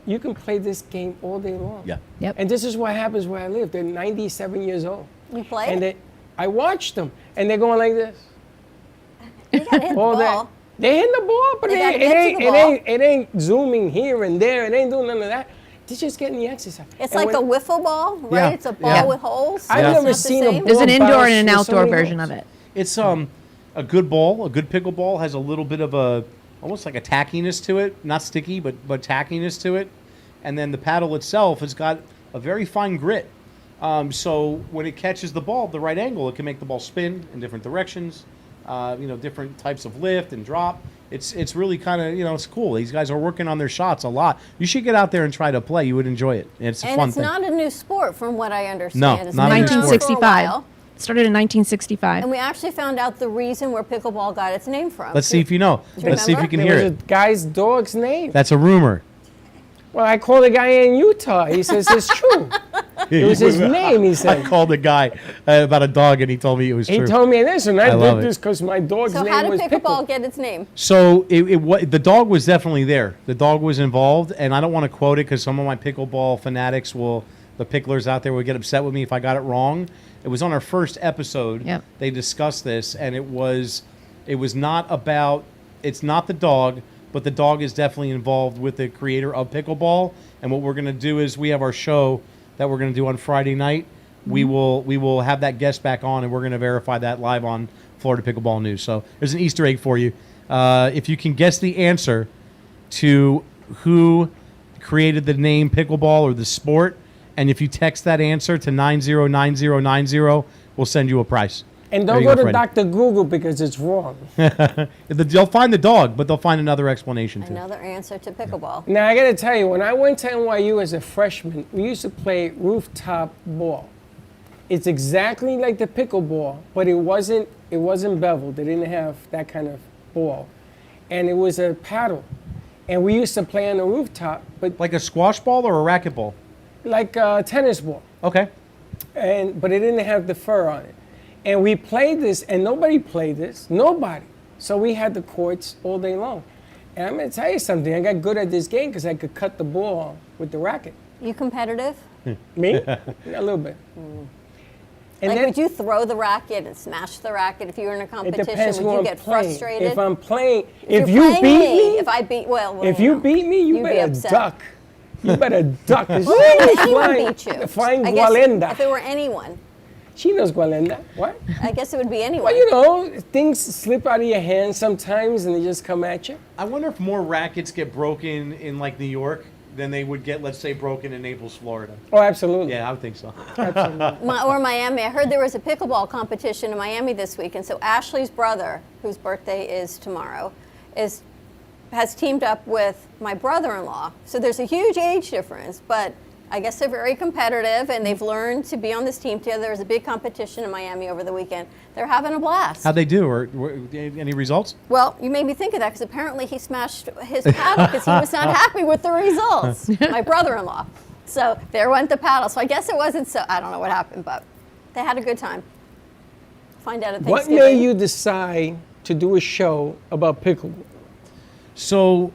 C: you can play this game all day long.
E: Yeah.
G: Yep.
C: And this is what happens where I live. They're 97 years old.
D: You play?
C: And I watched them, and they're going like this.
D: You gotta hit the ball.
C: They hit the ball, but it ain't zooming here and there. It ain't doing none of that. They're just getting the exercise.
D: It's like a wiffle ball, right?
E: Yeah.
D: It's a ball with holes.
C: I've
D: It's
C: never
D: not the
C: seen
D: same?
C: a
G: There's an
C: ball
G: indoor
C: bounce
G: and an
C: with so
G: outdoor
C: many
G: version
C: holes.
G: of it.
E: It's a good ball, a good pickleball has a little bit of almost like a tackiness to it, not sticky, but tackiness to it. And then the paddle itself has got a very fine grit. So when it catches the ball at the right angle, it can make the ball spin in different directions, different types of lift and drop. It's really kind of, it's cool. These guys are working on their shots a lot. You should get out there and try to play. You would enjoy it. It's a fun thing.
D: And it's not a new sport from what I understand.
E: No,
D: It's
E: not
D: been
E: a new
D: around
E: sport.
D: for a while.
G: 1965. Started in 1965.
D: And we actually found out the reason where pickleball got its name from.
E: Let's see if you know.
D: Do you
E: Let's see if you
D: remember?
E: can hear
C: It was
E: it.
C: a guy's dog's name.
E: That's a rumor.
C: Well, I called a guy in Utah. He says it's true. It was his name, he said.
E: I called a guy about a dog, and he told me it was
C: He
E: true.
C: told me this, and I
E: love
C: did
E: it.
C: this because my dog's
D: So
C: name
D: how
C: was
D: did
C: Pickle.
D: Pickleball get its name?
E: So the dog was definitely there. The dog was involved, and I don't want to quote it because some of my pickleball fanatics the picklers out there will get upset with me if I got it wrong. It was on our first episode.
G: Yep.
E: They discussed this, and it was not about, it's not the dog, but the dog is definitely involved with the creator of pickleball. And what we're going to do is we have our show that we're going to do on Friday night. We will have that guest back on, and we're going to verify that live on Florida Pickleball News. So there's an Easter egg for you. If you can guess the answer to who created the name pickleball or the sport, and if you text that answer to 909090, we'll send you a prize.
C: And
E: There
C: don't
E: you
C: go
E: go,
C: to
E: Freddie.
C: Dr. Google because it's wrong.
E: They'll find the dog, but they'll find another explanation too.
D: Another answer to pickleball.
C: Now, I got to tell you, when I went to NYU as a freshman, we used to play rooftop ball. It's exactly like the pickleball, but it wasn't beveled. They didn't have that kind of ball. And it was a paddle. And we used to play on the rooftop, but
E: Like a squash ball or a racquetball?
C: like a tennis ball.
E: Okay.
C: But it didn't have the fur on it. And we played this, and nobody played this. Nobody. So we had the courts all day long. And I'm going to tell you something. I got good at this game because I could cut the ball with the racket.
D: You competitive?
C: Me? A little bit. And
D: Like,
C: then
D: would you throw the racket and smash the racket if you were in a
C: it
D: competition?
C: depends
D: Would
C: who
D: you
C: I'm
D: get
C: playing.
D: frustrated?
C: If I'm playing,
D: If
C: if
D: you're
C: you
D: playing
C: beat me,
D: if I beat, well,
C: if
D: you
C: you
D: know,
C: beat me, you
D: you'd be
C: better
D: upset.
C: duck. You better duck. 'Cause
D: Well,
C: she's
D: anyone
C: flying-
D: beat you.
C: Flying
D: I guess
C: Gualenda.
D: if it were anyone,
C: She knows Gualenda. What?
D: I guess it would be anyone.
C: Well, you know, things slip out of your hands sometimes and they just come at you.
E: I wonder if more rackets get broken in like New York than they would get, let's say, broken in Naples, Florida.
C: Oh, absolutely.
E: Yeah, I would think so.
D: Or Miami. I heard there was a pickleball competition in Miami this week, and so Ashley's brother, whose birthday is tomorrow, has teamed up with my brother-in-law. So there's a huge age difference, but I guess they're very competitive, and they've learned to be on this team together. There was a big competition in Miami over the weekend. They're having a blast.
E: How'd they do? Or any results?
D: Well, you made me think of that because apparently he smashed his paddle because he was not happy with the results. My brother-in-law. So there went the paddle. So I guess it wasn't so. I don't know what happened, but they had a good time. Find out at
C: What
D: Thanksgiving.
C: made you decide to do a show about pickleball?
E: So,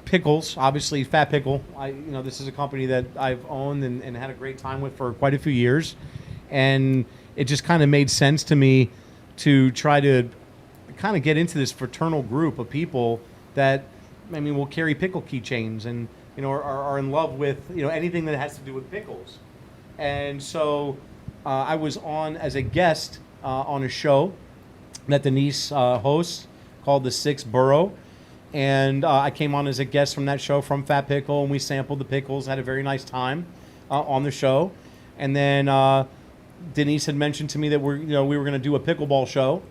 E: Pickles, obviously, Fat Pickle. This is a company that I've owned and had a great time with for quite a few years, and it just kind of made sense to me to try to kind of get into this fraternal group of people that, will carry pickle keychains and are in love with anything that has to do with pickles. And so, I was on as a guest on a show that Denise hosts called The Sixth Borough. And I came on as a guest from that show from Fat Pickle, and we sampled the pickles, had a very nice time on the show. And then Denise had mentioned to me that we were going to do a pickleball show,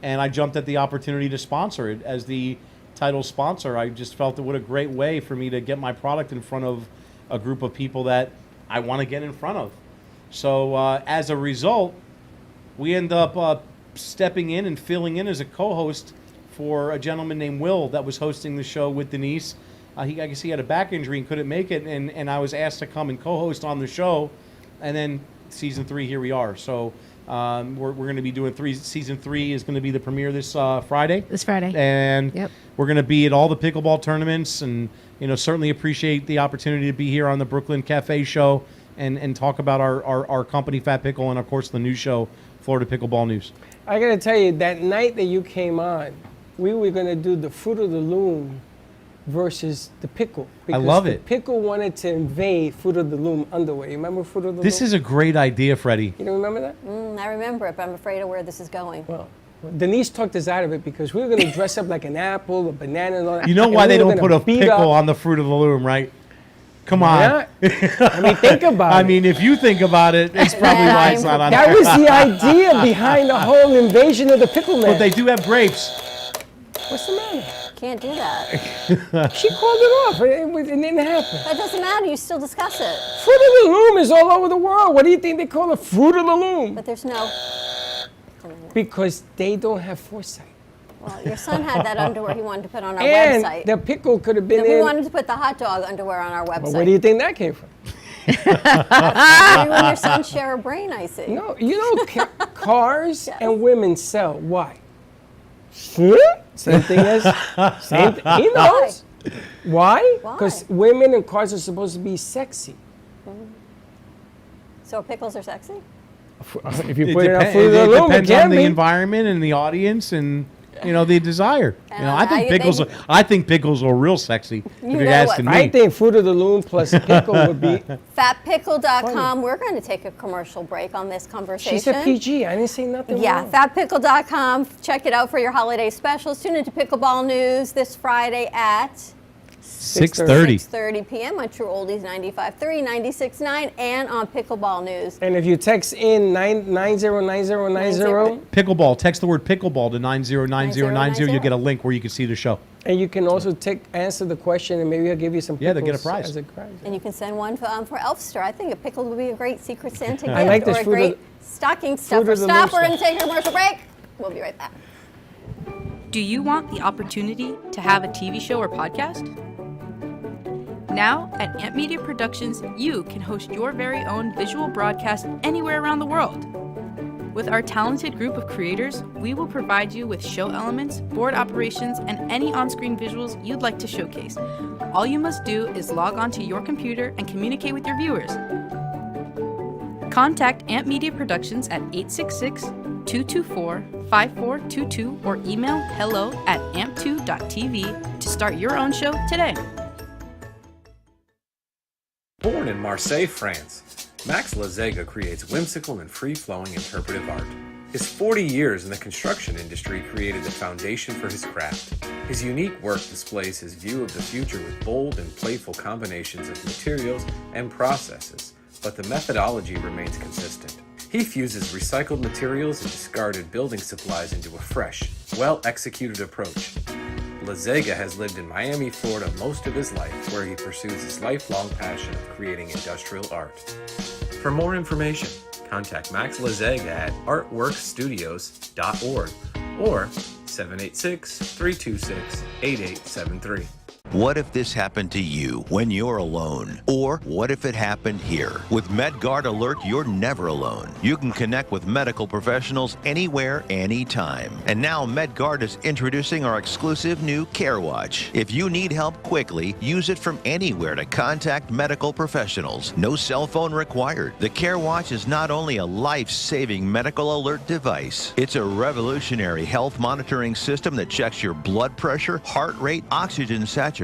E: and I jumped at the opportunity to sponsor it as the title sponsor. I just felt it what a great way for me to get my product in front of a group of people that I want to get in front of. So as a result, we end up stepping in and filling in as a co-host for a gentleman named Will that was hosting the show with Denise. I guess he had a back injury and couldn't make it, and I was asked to come and co-host on the show. And then season 3, here we are. So we're going to be doing season 3 is going to be the premiere this Friday.
G: This Friday.
E: And
G: Yep.
E: we're going to be at all the pickleball tournaments, and certainly appreciate the opportunity to be here on the Brooklyn Cafe show and talk about our company, Fat Pickle, and of course the new show, Florida Pickleball News.
C: I got to tell you, that night that you came on, we were going to do the Fruit of the Loom versus the Pickle.
E: I love
C: the
E: it.
C: Pickle wanted to invade Fruit of the Loom underwear. You remember Fruit of the Loom?
E: This is a great idea, Freddie.
C: You don't remember that?
D: I remember it, but I'm afraid of where this is going.
C: Well, Denise talked us out of it because we were going to dress up like an apple, a banana, and all that.
E: You know
C: and
E: why
C: we
E: they
C: were
E: don't
C: gonna
E: put a
C: beat
E: pickle
C: up-
E: on the Fruit of the Loom, right? Come
C: Why
E: on.
C: not? Think about it.
E: If you think about it, it's probably
D: Yeah,
E: why it's not on
C: That
E: there.
C: was the idea behind the whole invasion of the pickle man.
E: But they do have grapes.
C: What's the matter?
D: Can't do that.
C: She called it off. It didn't happen.
D: That doesn't matter. You still discuss it.
C: Fruit of the Loom is all over the world. What do you think they call it? Fruit of the Loom?
D: But there's no.
C: Because they don't have foresight.
D: Well, your son had that underwear he wanted to put on our
C: And
D: website.
C: the pickle could have been
D: We
C: in.
D: wanted to put the hot dog underwear on our website.
C: But where do you think that came from?
D: You and your son share a brain, I see.
C: No, you know, cars and women sell. Why? Same thing as same. He knows. Why? Because women and cars are supposed to be sexy.
D: So pickles are sexy?
C: If you put it on Fruit of the Loom, it
E: depends on
C: can
E: the
C: be.
E: environment and the audience and the desire. I think pickles are real sexy. If
D: You
E: you're
D: know
E: asking
D: what?
E: me.
C: I think Fruit of the Loom plus pickle would be.
D: Fatpickle.com. We're going to take a commercial break on this conversation.
C: She said PG. I didn't say nothing
D: Yeah,
C: wrong.
D: fatpickle.com. Check it out for your holiday specials. Tune into Pickleball News this Friday at
E: 6:30.
D: 6:30 p.m. on True Oldies 95.3, 96.9, and on Pickleball News.
C: And if you text in 909090,
E: Pickleball. Text the word pickleball to 909090. You'll get a link where you can see the show.
C: and you can also answer the question, and maybe I'll give you some pickles.
E: Yeah, they'll get a prize.
C: As a prize.
D: And you can send one for Elfster. I think a pickle would be a great Secret Santa gift
C: I like this
D: or a
C: Fruit of
D: great stocking stuffer.
C: of the
D: Stop.
C: Loom
D: We're going to take a commercial break. We'll be right back.
L: Do you want the opportunity to have a TV show or podcast? Now, at Amp Media Productions, you can host your very own visual broadcast anywhere around the world. With our talented group of creators, we will provide you with show elements, board operations, and any on-screen visuals you'd like to showcase. All you must do is log onto your computer and communicate with your viewers. Contact Amp Media Productions at 866-224-5422 or email hello@amp2.tv to start your own show today.
M: Born in Marseille, France, Max Lazega creates whimsical and free-flowing interpretive art. His 40 years in the construction industry created the foundation for his craft. His unique work displays his view of the future with bold and playful combinations of materials and processes, but the methodology remains consistent. He fuses recycled materials and discarded building supplies into a fresh, well-executed approach. Lazega has lived in Miami, Florida most of his life, where he pursues his lifelong passion of creating industrial art. For more information, contact Max Lazega at artworkstudios.org or 786-326-8873.
N: What if this happened to you when you're alone? Or what if it happened here? With MedGuard Alert, you're never alone. You can connect with medical professionals anywhere, anytime. And now MedGuard is introducing our exclusive new Care Watch. If you need help quickly, use it from anywhere to contact medical professionals. No cell phone required. The Care Watch is not only a life-saving medical alert device, it's a revolutionary health monitoring system that checks your blood pressure, heart rate, oxygen saturation,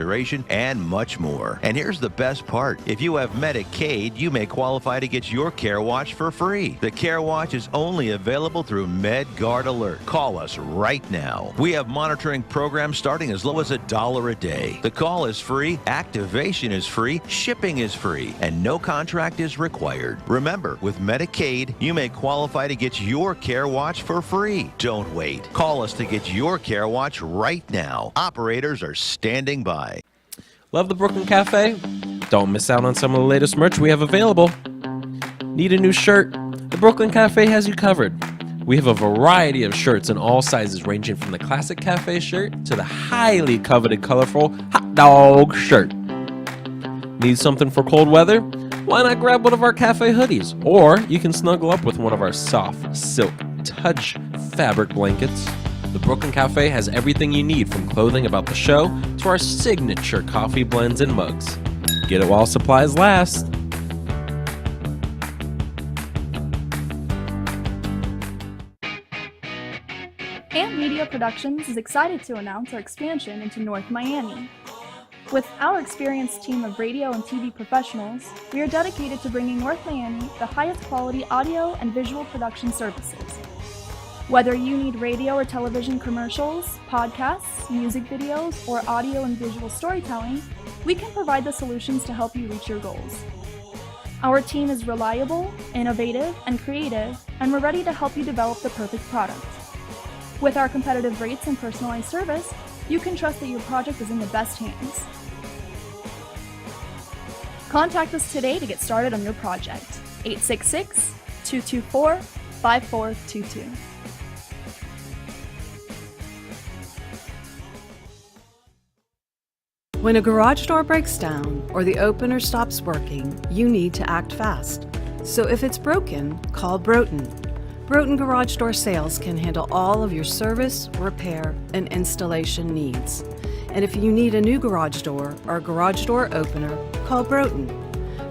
N: and much more. And here's the best part. If you have Medicaid, you may qualify to get your Care Watch for free. The Care Watch is only available through MedGuard Alert. Call us right now. We have monitoring programs starting as low as $1 a day. The call is free, activation is free, shipping is free, and no contract is required. Remember, with Medicaid, you may qualify to get your Care Watch for free. Don't wait. Call us to get your Care Watch right now. Operators are standing by.
H: Love the Brooklyn Cafe? Don't miss out on some of the latest merch we have available. Need a new shirt? The Brooklyn Cafe has you covered. We have a variety of shirts in all sizes, ranging from the classic cafe shirt to the highly coveted colorful hot dog shirt. Need something for cold weather? Why not grab one of our cafe hoodies? Or you can snuggle up with one of our soft silk touch fabric blankets. The Brooklyn Cafe has everything you need, from clothing about the show to our signature coffee blends and mugs. Get it while supplies last.
O: Amp Media Productions is excited to announce our expansion into North Miami. With our experienced team of radio and TV professionals, we are dedicated to bringing North Miami the highest quality audio and visual production services. Whether you need radio or television commercials, podcasts, music videos, or audio and visual storytelling, we can provide the solutions to help you reach your goals. Our team is reliable, innovative, and creative, and we're ready to help you develop the perfect product. With our competitive rates and personalized service, you can trust that your project is in the best hands. Contact us today to get started on your project. 866-224-5422.
P: When a garage door breaks down or the opener stops working, you need to act fast. So if it's broken, call Broughton. Broughton Garage Door Sales can handle all of your service, repair, and installation needs. And if you need a new garage door or garage door opener, call Broughton.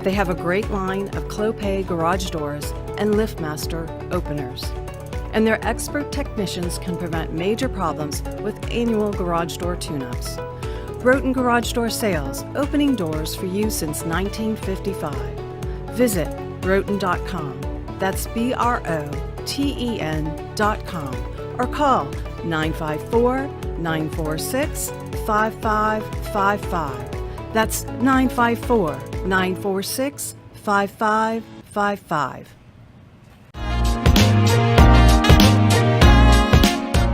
P: They have a great line of Clopay garage doors and LiftMaster openers. And their expert technicians can prevent major problems with annual garage door tune-ups. Broughton Garage Door Sales, opening doors for you since 1955. Visit Broughton.com. That's BROTEN.com. Or call 954-946-5555. That's 954-946-5555.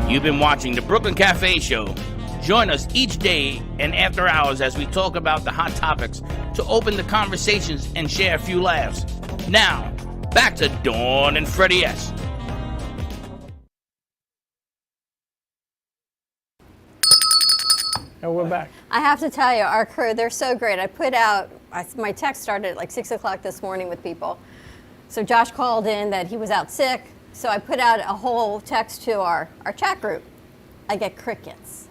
B: You've been watching the Brooklyn Cafe Show. Join us each day and after hours as we talk about the hot topics to open the conversations and share a few laughs. Now, back to Dawn and Freddie S.
C: And we're back.
D: I have to tell you, our crew, they're so great. I put out, my text started at like 6 o'clock this morning with people. So Josh called in that he was out sick. So I put out a whole text to our chat group. I get crickets.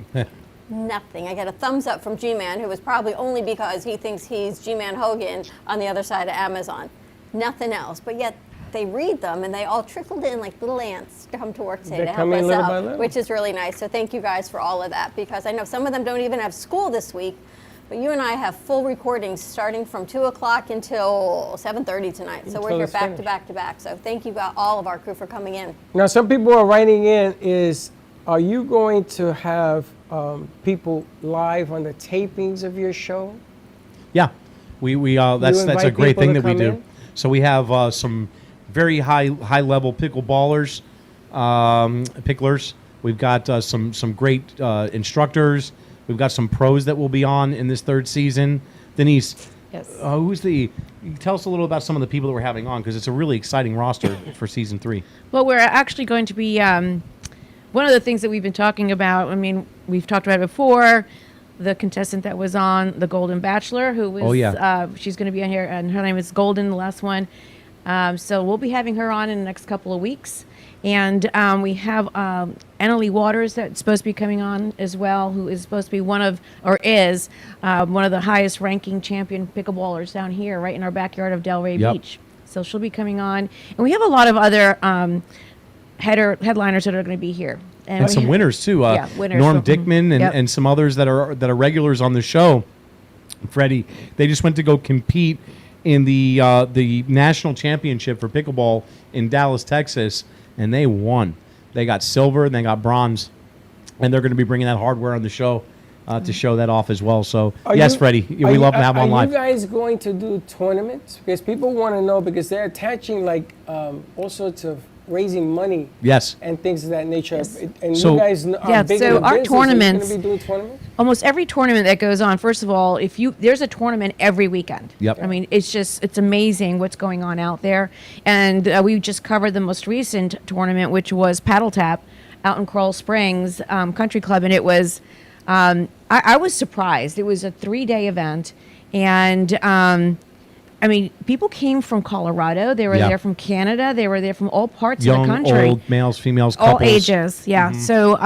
D: Nothing. I get a thumbs up from G-Man, who was probably only because he thinks he's G-Man Hogan on the other side of Amazon. Nothing else. But yet they read them, and they all trickled in like little ants to come to work today to help us out, which is really nice. So thank you guys for all of that, because I know some of them don't even have school this week, but you and I have full recordings starting from 2 o'clock until 7:30 tonight. So we're here back to back to back. So thank you, all of our crew, for coming in.
C: Now, some people are writing in are you going to have people live on the tapings of your show?
E: Yeah, we that's a great thing that we do. So we have some very high level pickleballers, picklers. We've got some great instructors. We've got some pros that will be on in this third season. Denise,
G: yes.
E: Tell us a little about some of the people that we're having on, because it's a really exciting roster for season 3.
G: Well, we're actually going to be one of the things that we've been talking about. I mean, we've talked about it before. The contestant that was on The Golden Bachelor, who was, she's going to be on here, and her name is Golden, the last one. So we'll be having her on in the next couple of weeks. And we have Annalie Waters that's supposed to be coming on as well, who is supposed to be one of the highest ranking champion pickleballers down here, right in our backyard of Delray Beach. So she'll be coming on. And we have a lot of other headliners that are going to be here.
E: And some winners too.
G: Winners.
E: Norm Dickman and some others that are regulars on the show. Freddie, they just went to go compete in the national championship for pickleball in Dallas, Texas, and they won. They got silver and they got bronze, and they're going to be bringing that hardware on the show to show that off as well. So Freddie, we love to have them on live.
C: Are you guys going to do tournaments? Because people want to know, because they're attaching like all sorts of raising money, and things of that nature.
G: Yes.
C: And you guys are big in the
G: our
C: business.
G: tournaments,
C: Are you going to be doing tournaments?
G: Almost every tournament that goes on, first of all, there's a tournament every weekend.
E: Yep.
G: I mean, it's amazing what's going on out there. And we just covered the most recent tournament, which was Paddle Tap out in Coral Springs Country Club, and it was I was surprised. It was a 3-day event, and I mean, people came from Colorado. They were there from Canada. They were there from all parts of the country.
E: Young, old, males, females, couples.
G: All ages, yeah. Mm-hmm. So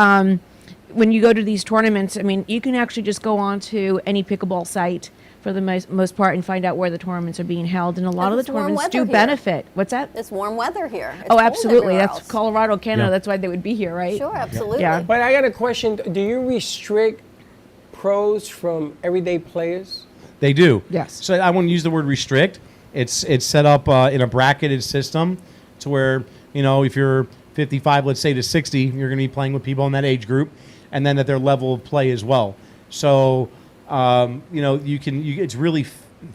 G: when you go to these tournaments, I mean, you can actually just go on to any pickleball site for the most part and find out where the tournaments are being held. And a lot of the tournaments do benefit. What's that?
D: It's warm weather here. It's
G: oh, absolutely. That's
D: else.
G: Colorado, Canada. That's why they would be here, right?
D: Sure, absolutely.
G: Yeah.
C: But I got a question. Do you restrict pros from everyday players?
E: They do.
G: Yes.
E: So I wouldn't use the word restrict. It's set up in a bracketed system to where, if you're 55, let's say, to 60, you're going to be playing with people in that age group, and then at their level of play as well. So, it's really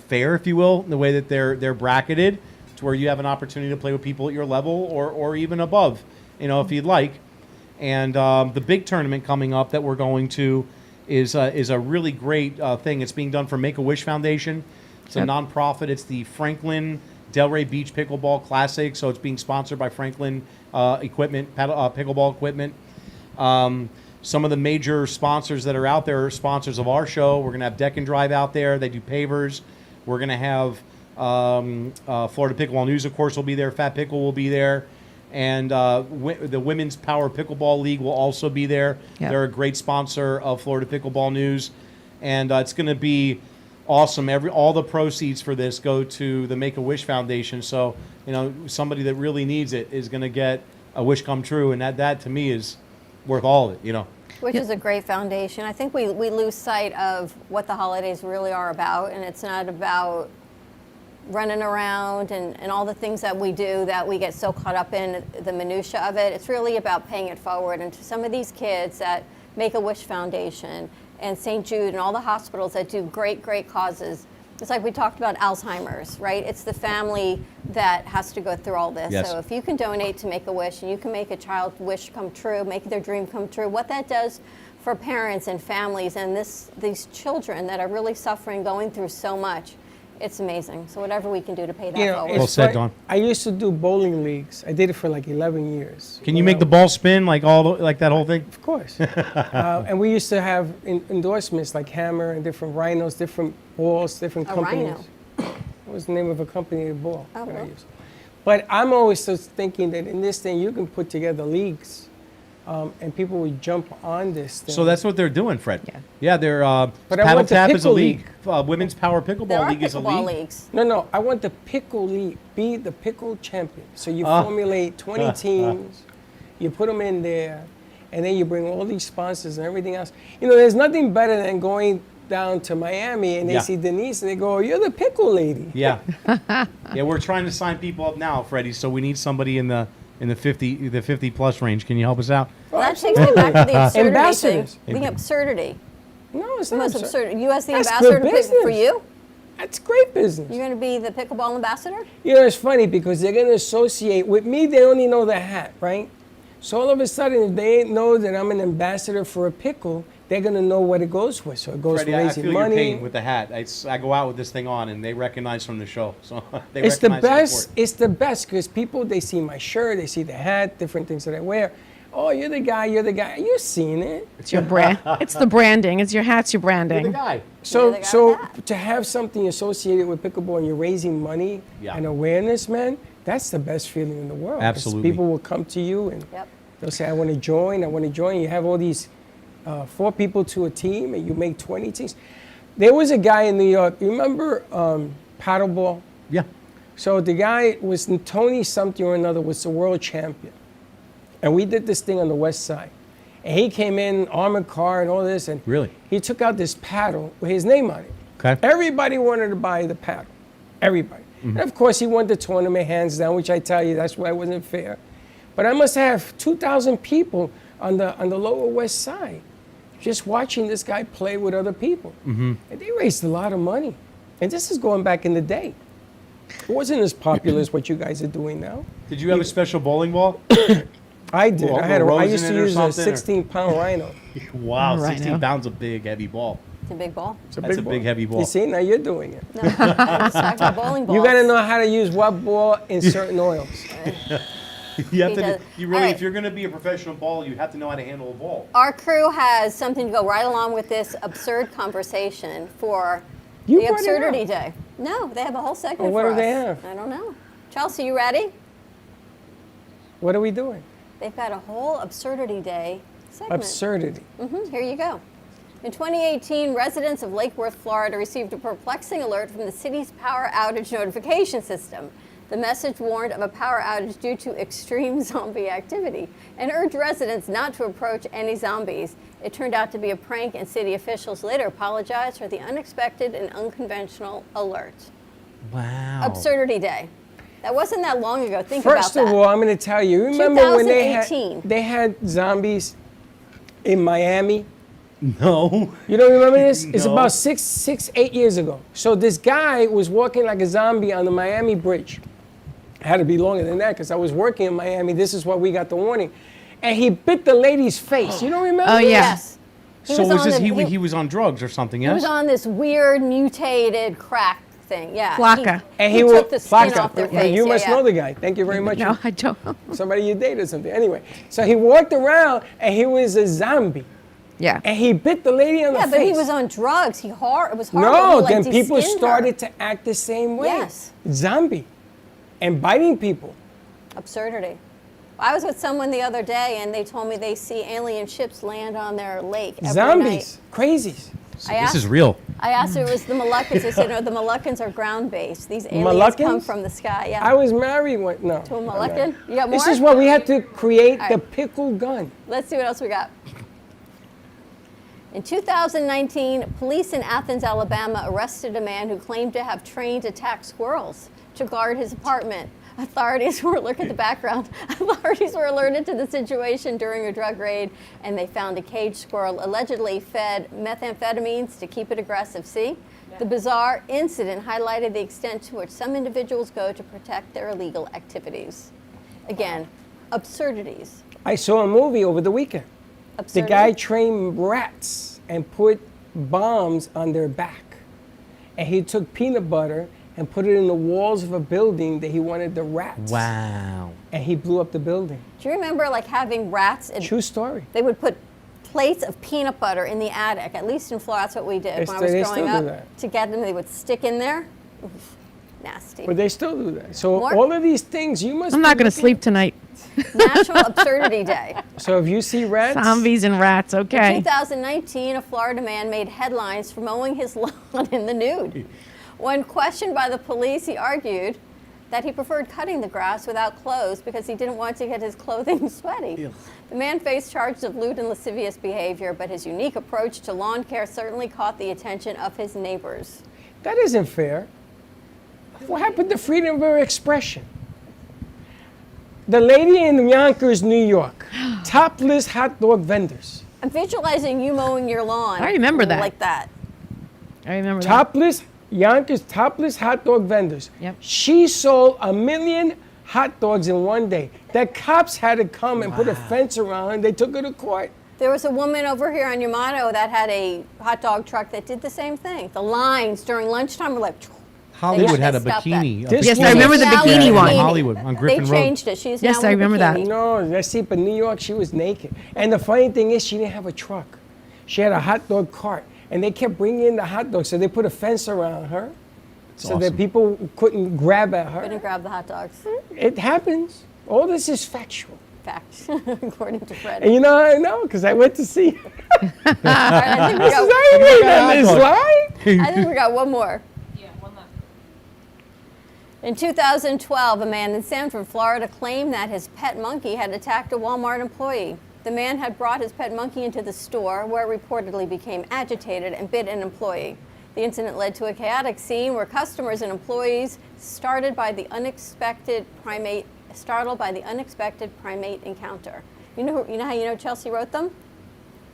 E: fair, if you will, the way that they're bracketed to where you have an opportunity to play with people at your level or even above, if you'd like. And the big tournament coming up that we're going to is a really great thing. It's being done for Make-A-Wish Foundation. It's a nonprofit. It's the Franklin Delray Beach Pickleball Classic. So it's being sponsored by Franklin pickleball equipment. some of the major sponsors that are out there are sponsors of our show. We're going to have Deck and Drive out there. They do pavers. We're going to have Florida Pickleball News, of course, will be there. Fat Pickle will be there. And the Women's Power Pickleball League will also be there.
G: Yep.
E: They're a great sponsor of Florida Pickleball News. And it's going to be awesome. All the proceeds for this go to the Make-A-Wish Foundation. So, somebody that really needs it is going to get a wish come true. And that to me is worth all of it,
D: Which is a great foundation. I think we lose sight of what the holidays really are about, and it's not about running around and all the things that we do that we get so caught up in the minutia of it. It's really about paying it forward. And to some of these kids that Make-A-Wish Foundation and St. Jude and all the hospitals that do great, great causes, it's like we talked about Alzheimer's, right? It's the family that has to go through all this.
E: Yes.
D: So if you can donate to Make-A-Wish and you can make a child's wish come true, make their dream come true, what that does for parents and families and these children that are really suffering, going through so much, it's amazing. So whatever we can do to pay that forward.
E: Well said, Don.
C: I used to do bowling leagues. I did it for like 11 years.
E: Can you make the ball spin like that whole thing?
C: Of course. And we used to have endorsements like Hammer and different rhinos, different balls, different companies.
D: Rhino.
C: What was the name of a company, the ball
D: Oh,
C: that I
D: well.
C: used? But I'm always just thinking that in this thing you can put together leagues, and people would jump on this thing.
E: So that's what they're doing, Fred. Yeah, they're
C: But I
E: Paddle
C: want the
E: Tap is a
C: Pickle
E: league. Women's Power Pickleball
D: There are
E: League is a
D: pickleball
E: league.
D: leagues.
C: No, I want the Pickle League. Be the Pickle champion. So you
E: Ah.
C: formulate 20 teams, you put them in there, and then you bring all these sponsors and everything else. There's nothing better than going down to Miami and they
E: Yeah.
C: see Denise and they go, "You're the Pickle lady."
E: Yeah. Yeah, we're trying to sign people up now, Freddie. So we need somebody in the 50 plus range. Can you help us out?
D: Well, that takes me back to the absurdity
C: Ambassadors.
D: thing. The absurdity.
C: No, it's
D: The
C: not
D: most
C: absurd.
D: absurd. You as the
C: That's
D: ambassador
C: good
D: to pick for
C: business.
D: you?
C: That's great business.
D: You're going to be the pickleball ambassador?
C: It's funny because they're going to associate with me. They only know the hat, right? So all of a sudden, if they know that I'm an ambassador for a pickle, they're going to know what it goes with. So it goes
E: Freddie,
C: for
E: I
C: raising
E: feel
C: money.
E: your pain with the hat. I go out with this thing on, and they recognize from the show. So they
C: It's the
E: recognize
C: best.
E: support.
C: It's the best because people, they see my shirt, they see the hat, different things that I wear. Oh, you're the guy. You're the guy. You've seen it.
G: It's your brand. It's the branding. It's your hats. Your branding.
E: You're the guy.
C: So,
D: the guy
C: so
D: with that.
C: to have something associated with pickleball and you're raising money
E: Yeah.
C: and awareness, man, that's the best feeling in the world. 'Cause
E: Absolutely.
C: people will come to you and
D: Yep.
C: they'll say, "I want to join. I want to join." You have all these 4 people to a team, and you make 20 teams. There was a guy in New York. You remember paddleball?
E: Yeah.
C: So the guy was Tony something or another was the world champion. And we did this thing on the west side. And he came in, armored car and all this, and
E: Really?
C: he took out this paddle with his name on it.
E: Okay.
C: Everybody wanted to buy the paddle. Everybody. And of course, he won the tournament hands down, which I tell you, that's why it wasn't fair. But I must have 2,000 people on the lower west side just watching this guy play with other people. And they raised a lot of money. And this is going back in the day. It wasn't as popular as what you guys are doing now.
E: Did you have a special bowling ball?
C: I did.
E: Or-
C: I had
E: or
C: I
E: rose
C: used
E: in
C: to
E: it or
C: use a
E: something, or-
C: 16-pound rhino.
E: Wow,
G: Rhino.
E: 16 pounds of big, heavy ball.
D: It's a big ball.
C: It's a
E: That's
C: big
E: a big, heavy ball.
C: You see, now you're doing it.
D: No, I'm just talking about bowling balls.
C: You got to know how to use what ball in certain oils.
E: You have
D: He
E: to.
D: does.
E: You really,
D: All right.
E: if you're going to be a professional baller, you have to know how to handle a ball.
D: Our crew has something to go right along with this absurd conversation for
C: You
D: the
C: brought it
D: Absurdity
C: up.
D: Day. No, they have a whole segment
C: Well, what
D: for
C: do
D: us.
C: they have?
D: I don't know. Chelsea, you ready?
C: What are we doing?
D: They've got a whole Absurdity Day segment.
C: Absurdity.
D: Here you go. In 2018, residents of Lake Worth, Florida received a perplexing alert from the city's power outage notification system. The message warned of a power outage due to extreme zombie activity and urged residents not to approach any zombies. It turned out to be a prank, and city officials later apologized for the unexpected and unconventional alert.
E: Wow.
D: Absurdity Day. That wasn't that long ago. Think
C: First
D: about
C: of
D: that.
C: all, I'm going to tell you. Remember when
D: 2018.
C: they had zombies in Miami?
E: No.
C: You don't remember this? It's
E: No.
C: about 8 years ago. So this guy was walking like a zombie on the Miami bridge. It had to be longer than that because I was working in Miami. This is why we got the warning. And he bit the lady's face. You don't remember?
G: Oh, yeah.
D: Yes.
E: So was
D: on
E: this
D: the-
E: he was on drugs or something?
D: He
E: Yes.
D: was on this weird mutated crack thing. Yeah.
G: Flaca.
C: And
D: he took the skin off their face.
C: You
D: Yeah,
C: must
D: yeah.
C: know the guy. Thank you very much.
G: No, I don't.
C: Somebody you dated or something. Anyway, so he walked around and he was a zombie.
G: Yeah.
C: And he bit the lady on the face.
D: Yeah, but he was on drugs. It was horrible.
C: No,
D: He, like,
C: then people
D: de-skinned
C: started
D: her.
C: to act the same way.
D: Yes.
C: Zombie. And biting people.
D: Absurdity. I was with someone the other day, and they told me they see alien ships land on their lake every
C: Zombies.
D: night.
C: Crazies.
E: This is real.
D: I asked her, it was the Moluccans. They said, no, the Moluccans are ground-based. These aliens
C: Moluccans?
D: come from the sky. Yeah.
C: I was married one. No.
D: To a
C: I'm not.
D: Mollucan? You got more?
C: This is why we had to create
D: All
C: the
D: right.
C: pickle gun.
D: Let's see what else we got. In 2019, police in Athens, Alabama arrested a man who claimed to have trained attack squirrels to guard his apartment. Authorities were, look at the background, authorities were alerted to the situation during a drug raid, and they found a caged squirrel allegedly fed methamphetamines to keep it aggressive. See? The bizarre incident highlighted the extent to which some individuals go to protect their illegal activities. Again, absurdities.
C: I saw a movie over the weekend. The
D: Absurdity.
C: guy trained rats and put bombs on their back. And he took peanut butter and put it in the walls of a building that he wanted the rats.
E: Wow.
C: And he blew up the building.
D: Do you remember like having rats?
C: True story.
D: They would put plates of peanut butter in the attic. At least in Florida, that's what we did when I was
C: They
D: growing
C: still do
D: up.
C: that.
D: To get them, they would stick in there. Oof, nasty.
C: But they still do that. So
D: More?
C: all of these things, you must
G: I'm
C: be
G: not going to
C: looking-
G: sleep tonight.
D: National Absurdity Day.
C: So if you see rats,
G: Zombies and rats,
D: In
G: okay.
D: 2019, a Florida man made headlines for mowing his lawn in the nude. When questioned by the police, he argued that he preferred cutting the grass without clothes because he didn't want to get his clothing sweaty. The man faced charges of lewd and lascivious behavior, but his unique approach to lawn care certainly caught the attention of his neighbors.
C: that isn't fair. What happened to freedom of expression? The lady in Yonkers, New York, topless hot dog vendors.
D: I'm visualizing you mowing your lawn.
G: I remember that.
D: Like that.
G: I remember that.
C: Topless, Yonkers, topless hot dog vendors.
G: Yep.
C: She sold 1 million hot dogs in one day. The cops had to come and put a fence around her, and they took her to court.
D: There was a woman over here on Yamato that had a hot dog truck that did the same thing. The lines during lunchtime were like.
E: Hollywood
D: They
E: had a
D: stopped
E: bikini.
D: that.
G: Yes, I remember the
D: Now
G: bikini
D: in
G: one.
E: In Hollywood, on Griffin
D: They
E: Road.
D: changed it. She's
G: Yes,
D: now
G: I
D: in a
G: remember that.
D: bikini.
C: No, let's see, but New York, she was naked. And the funny thing is, she didn't have a truck. She had a hot dog cart, and they kept bringing in the hot dogs, so they put a fence around her so that
E: awesome.
C: people couldn't grab at her.
D: Couldn't grab the hot dogs.
C: It happens. All this is factual.
D: Fact, according to Fred.
C: And you know how I know? Because I went to see her.
D: All right, I think we
C: This is
D: got,
C: how you read on this line.
D: I think we got one more. In 2012, a man in Sanford, Florida, claimed that his pet monkey had attacked a Walmart employee. The man had brought his pet monkey into the store, where it reportedly became agitated and bit an employee. The incident led to a chaotic scene where customers and employees startled by the unexpected primate encounter. You know how you know Chelsea wrote them?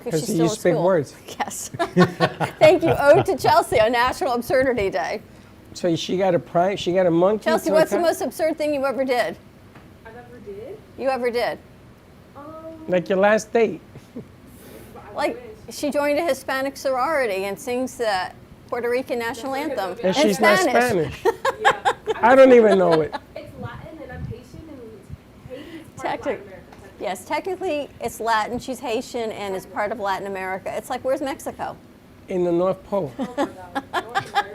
C: Because
D: she's
C: you
D: still in
C: speak
D: school.
C: words.
D: Yes. Thank you. Ode to Chelsea on National Absurdity Day.
C: So she got a monkey.
D: Chelsea,
C: to
D: what's the
C: attack?
D: most absurd thing you ever did?
K: I never did.
D: You ever did?
C: Like your last date.
D: Like, she joined a Hispanic sorority and sings the Puerto Rican national anthem.
C: And
D: in
C: she's not
D: Spanish.
C: Spanish. I don't even know it.
K: It's Latin and I'm Haitian and Haiti's part of Latin America.
D: Yes, technically it's Latin. She's Haitian and is part of Latin America. It's like, where's Mexico?
C: In the North Pole.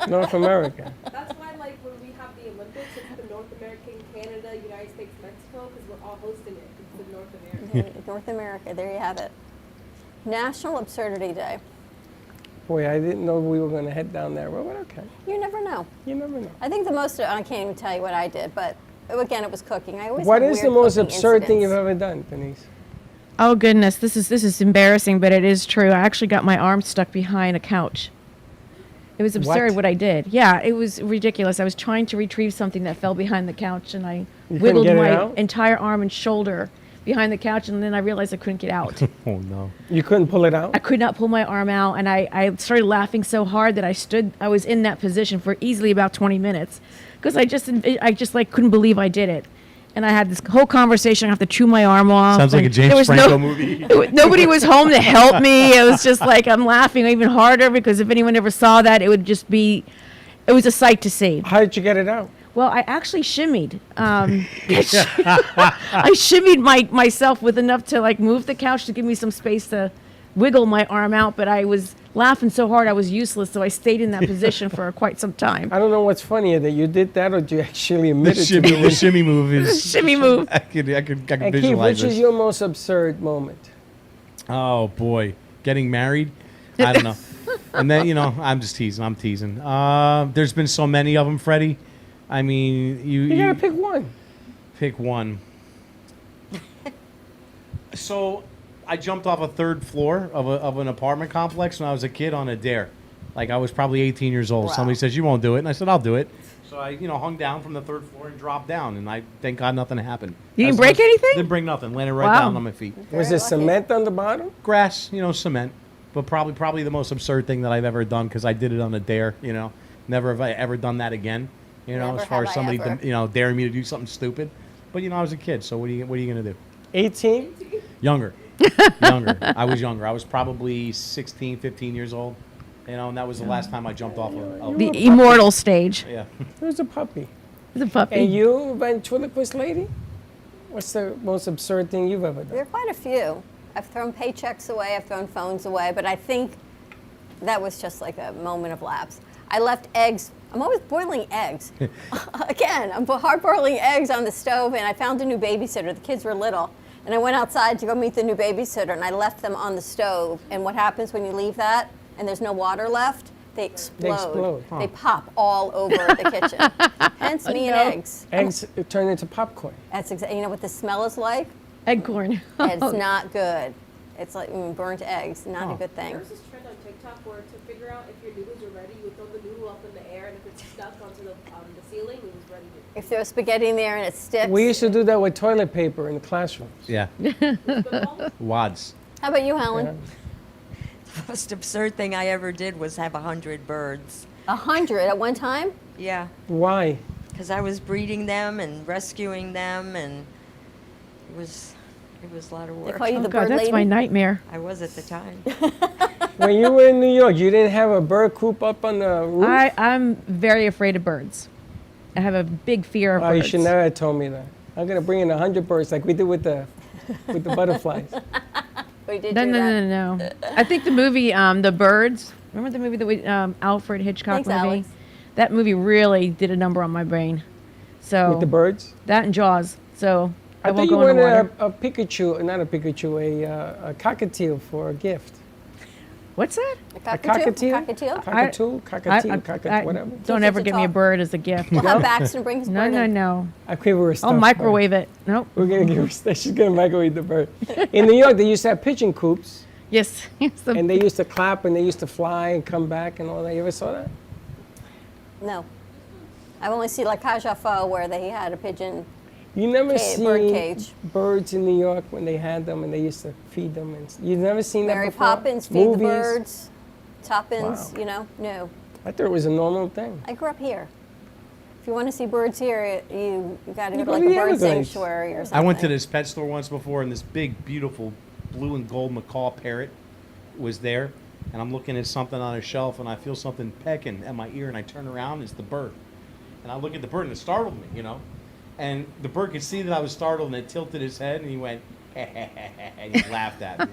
C: North America.
K: That's why, like, when we have the Olympics, it's the North American, Canada, United States, Mexico, because we're all hosting it. It's the North America.
D: North America, there you have it. National Absurdity Day.
C: Boy, I didn't know we were going to head down that road, but okay.
D: You never know.
C: You never know.
D: I think the most, I can't even tell you what I did, but again, it was cooking. I always
C: What
D: have
C: is the
D: weird
C: most
D: cooking
C: absurd thing you've
D: incidents.
C: ever done, Denise?
G: Oh goodness, this is embarrassing, but it is true. I actually got my arm stuck behind a couch. It was absurd what I did. Yeah, it was ridiculous. I was trying to retrieve something that fell behind the couch, and I
C: You couldn't
G: wiggled
C: get it
G: my
C: out?
G: entire arm and shoulder behind the couch, and then I realized I couldn't get out.
E: Oh no.
C: You couldn't pull it out?
G: I could not pull my arm out, and I started laughing so hard that I was in that position for easily about 20 minutes because I just like couldn't believe I did it. And I had this whole conversation. I have to chew my arm off.
E: Sounds like a
G: and
E: James
G: there was
E: Franco movie.
G: Nobody was home to help me. It was just like I'm laughing even harder because if anyone ever saw that, it would it was a sight to see.
C: How did you get it out?
G: Well, I actually shimmied. I shimmied myself with enough to like move the couch to give me some space to wiggle my arm out, but I was laughing so hard I was useless, so I stayed in that position for quite some time.
C: I don't know what's funnier, that you did that or did you actually admit it to
E: The shimmy move is
G: shimmy move.
E: I could
C: And Keith,
E: visualize
C: which
E: this.
C: is your most absurd moment?
E: Oh boy, getting married. I don't know. And then I'm just teasing. I'm teasing. There's been so many of them, Freddie. I mean,
C: You gotta pick one.
E: Pick one. So, I jumped off a third floor of an apartment complex when I was a kid on a dare. Like I was probably 18 years old.
D: Wow.
E: Somebody says you won't do it, and I said I'll do it. So I, hung down from the third floor and dropped down, and I thank God nothing happened.
G: You didn't break anything?
E: Didn't break nothing. Landed right
G: Wow.
E: down on my feet.
C: Was there cement on the bottom?
E: Grass, cement, but probably the most absurd thing that I've ever done because I did it on a dare. Never have I ever done that again.
D: Never
E: As far
D: have
E: as
D: I
E: somebody
D: ever.
E: daring me to do something stupid. But I was a kid, so what are you gonna do?
C: 18?
E: Younger. I was younger. I was probably 16, 15 years old. And that was the last time I jumped off a
G: The immortal stage.
E: Yeah.
C: It was a puppy.
G: The puppy.
C: And you, ventriloquist lady? What's the most absurd thing you've ever done?
D: There are quite a few. I've thrown paychecks away, I've thrown phones away, but I think that was just like a moment of lapse. I left eggs. I'm always boiling eggs. Again, I'm hard boiling eggs on the stove, and I found a new babysitter. The kids were little. And I went outside to go meet the new babysitter, and I left them on the stove. And what happens when you leave that and there's no water left? They explode.
C: They explode, huh?
D: They pop all over the kitchen. Hence me and eggs.
C: Eggs turn into popcorn.
D: That's exactly. You know what the smell is like?
G: Eggcorn.
D: It's not good. It's like burnt eggs. Not a good thing.
K: There's this trend on TikTok where to figure out if your noodles are ready, you would throw the noodle up in the air, and if it's stuck onto the ceiling, it was ready to.
D: If there's spaghetti in there and it sticks.
C: We used to do that with toilet paper in the classrooms.
E: Yeah. Wads.
D: How about you, Helen?
Q: The most absurd thing I ever did was have 100 birds.
D: 100 at one time?
Q: Yeah,
C: Why?
Q: because I was breeding them and rescuing them, and it was a lot of work.
D: call you
G: Oh
D: the
G: God,
D: bird
G: that's
D: lady?
G: my nightmare.
Q: I was at the time.
C: When you were in New York, you didn't have a bird coop up on the roof?
G: I'm very afraid of birds. I have a big fear of
C: Oh, you
G: birds.
C: should never have told me that. I'm gonna bring in 100 birds like we did with the butterflies.
D: We did
G: No,
D: do that.
G: no. I think the movie The Birds. Remember the movie that we Alfred Hitchcock
D: Thanks,
G: movie?
D: Alex.
G: That movie really did a number on my brain. So
C: With the birds?
G: That and Jaws. So I
C: I
G: won't
C: thought you
G: go in the
C: wanted
G: water.
C: a Pikachu, not a Pikachu, a cockatiel for a gift.
G: What's that?
D: A
C: A
D: cockatiel?
C: cockatiel?
D: Cockatiel?
C: Cockatoo, whatever.
G: Don't ever give me a bird as a gift.
D: We'll have Baxter bring his
G: No,
D: bird
G: no,
D: in.
G: no.
C: I think we were
G: I'll
C: stuffed
G: microwave it. Nope.
C: We're gonna give her. She's gonna microwave the bird. In New York, they used to have pigeon coops,
G: Yes.
C: and they used to clap, and they used to fly and come back and all that. You ever saw that?
D: No. I've only seen like Cajafo where they had a pigeon.
C: You never
D: bird
C: seen
D: cage.
C: birds in New York when they had them and they used to feed them. And you never seen that
D: Mary
C: before?
D: Poppins, feed
C: Movies?
D: the birds. Toppins,
C: Wow.
D: No.
C: I thought it was a normal thing.
D: I grew up here. If you want to see birds here, you got to
C: You
D: go
C: go
D: to like
C: to
D: a
C: the
D: bird
C: Everglades.
D: sanctuary or something.
E: I went to this pet store once before, and this big, beautiful blue and gold macaw parrot was there. And I'm looking at something on a shelf, and I feel something pecking at my ear, and I turn around, it's the bird. And I look at the bird, and it startled me, And the bird could see that I was startled, and it tilted his head, and he went, and he laughed at me.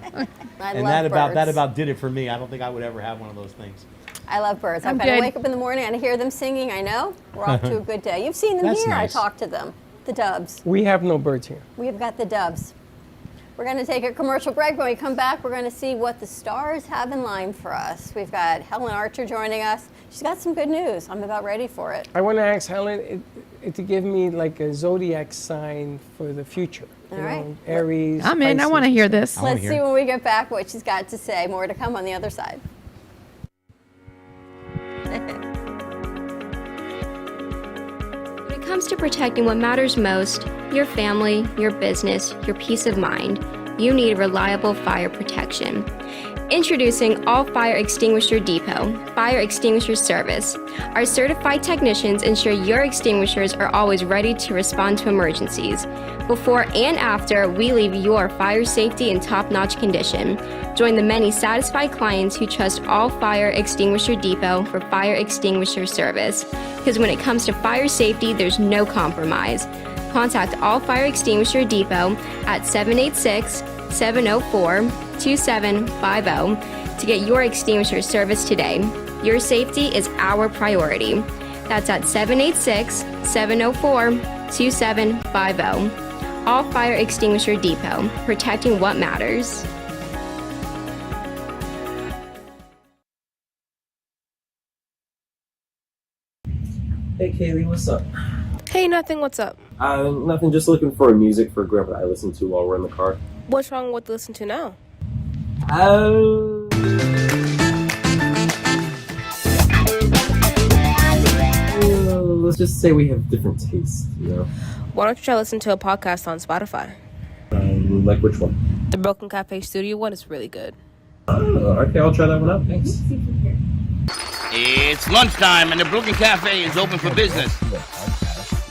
D: I
E: And
D: love
E: that
D: birds.
E: about did it for me. I don't think I would ever have one of those things.
D: I love birds.
G: I'm
D: If I
G: good.
D: wake up in the morning and I hear them singing, I know we're off to a good day. You've seen them
E: That's
D: here.
E: nice.
D: I talk to them. The doves.
C: We have no birds here.
D: We've got the doves. We're going to take a commercial break. When we come back, we're going to see what the stars have in line for us. We've got Helen Archer joining us. She's got some good news. I'm about ready for it.
C: I want to ask Helen to give me like a zodiac sign for the future.
D: All right.
C: Aries.
G: I'm in. I want to
C: Pisces.
G: hear this.
D: Let's see when we get back what she's got to say. More to come on the other side.
R: When it comes to protecting what matters most, your family, your business, your peace of mind, you need reliable fire protection. Introducing All Fire Extinguisher Depot, Fire Extinguisher Service. Our certified technicians ensure your extinguishers are always ready to respond to emergencies. Before and after, we leave your fire safety in top-notch condition. Join the many satisfied clients who trust All Fire Extinguisher Depot for fire extinguisher service. Because when it comes to fire safety, there's no compromise. Contact All Fire Extinguisher Depot at 786-704-2750 to get your extinguisher service today. Your safety is our priority. That's at 786-704-2750. All Fire Extinguisher Depot, protecting what matters.
S: Hey Kaylee, what's up?
T: Hey, nothing, what's up?
S: Nothing, just looking for music for Grandpa that I listen to while we're in the car.
T: What's wrong with listen to now?
S: Let's just say we have different tastes, you know?
T: Why don't you try listen to a podcast on Spotify?
S: Like which one?
T: The Broken Cafe Studio one is really good.
S: Okay, I'll try that one out, thanks.
B: It's lunchtime and the Brooklyn Cafe is open for business.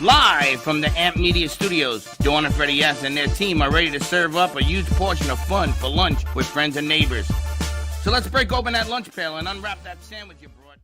B: Live from the Amp Media Studios, Dawn and Freddie S. and their team are ready to serve up a huge portion of fun for lunch with friends and neighbors. So let's break open that lunch pail and unwrap that sandwich you brought.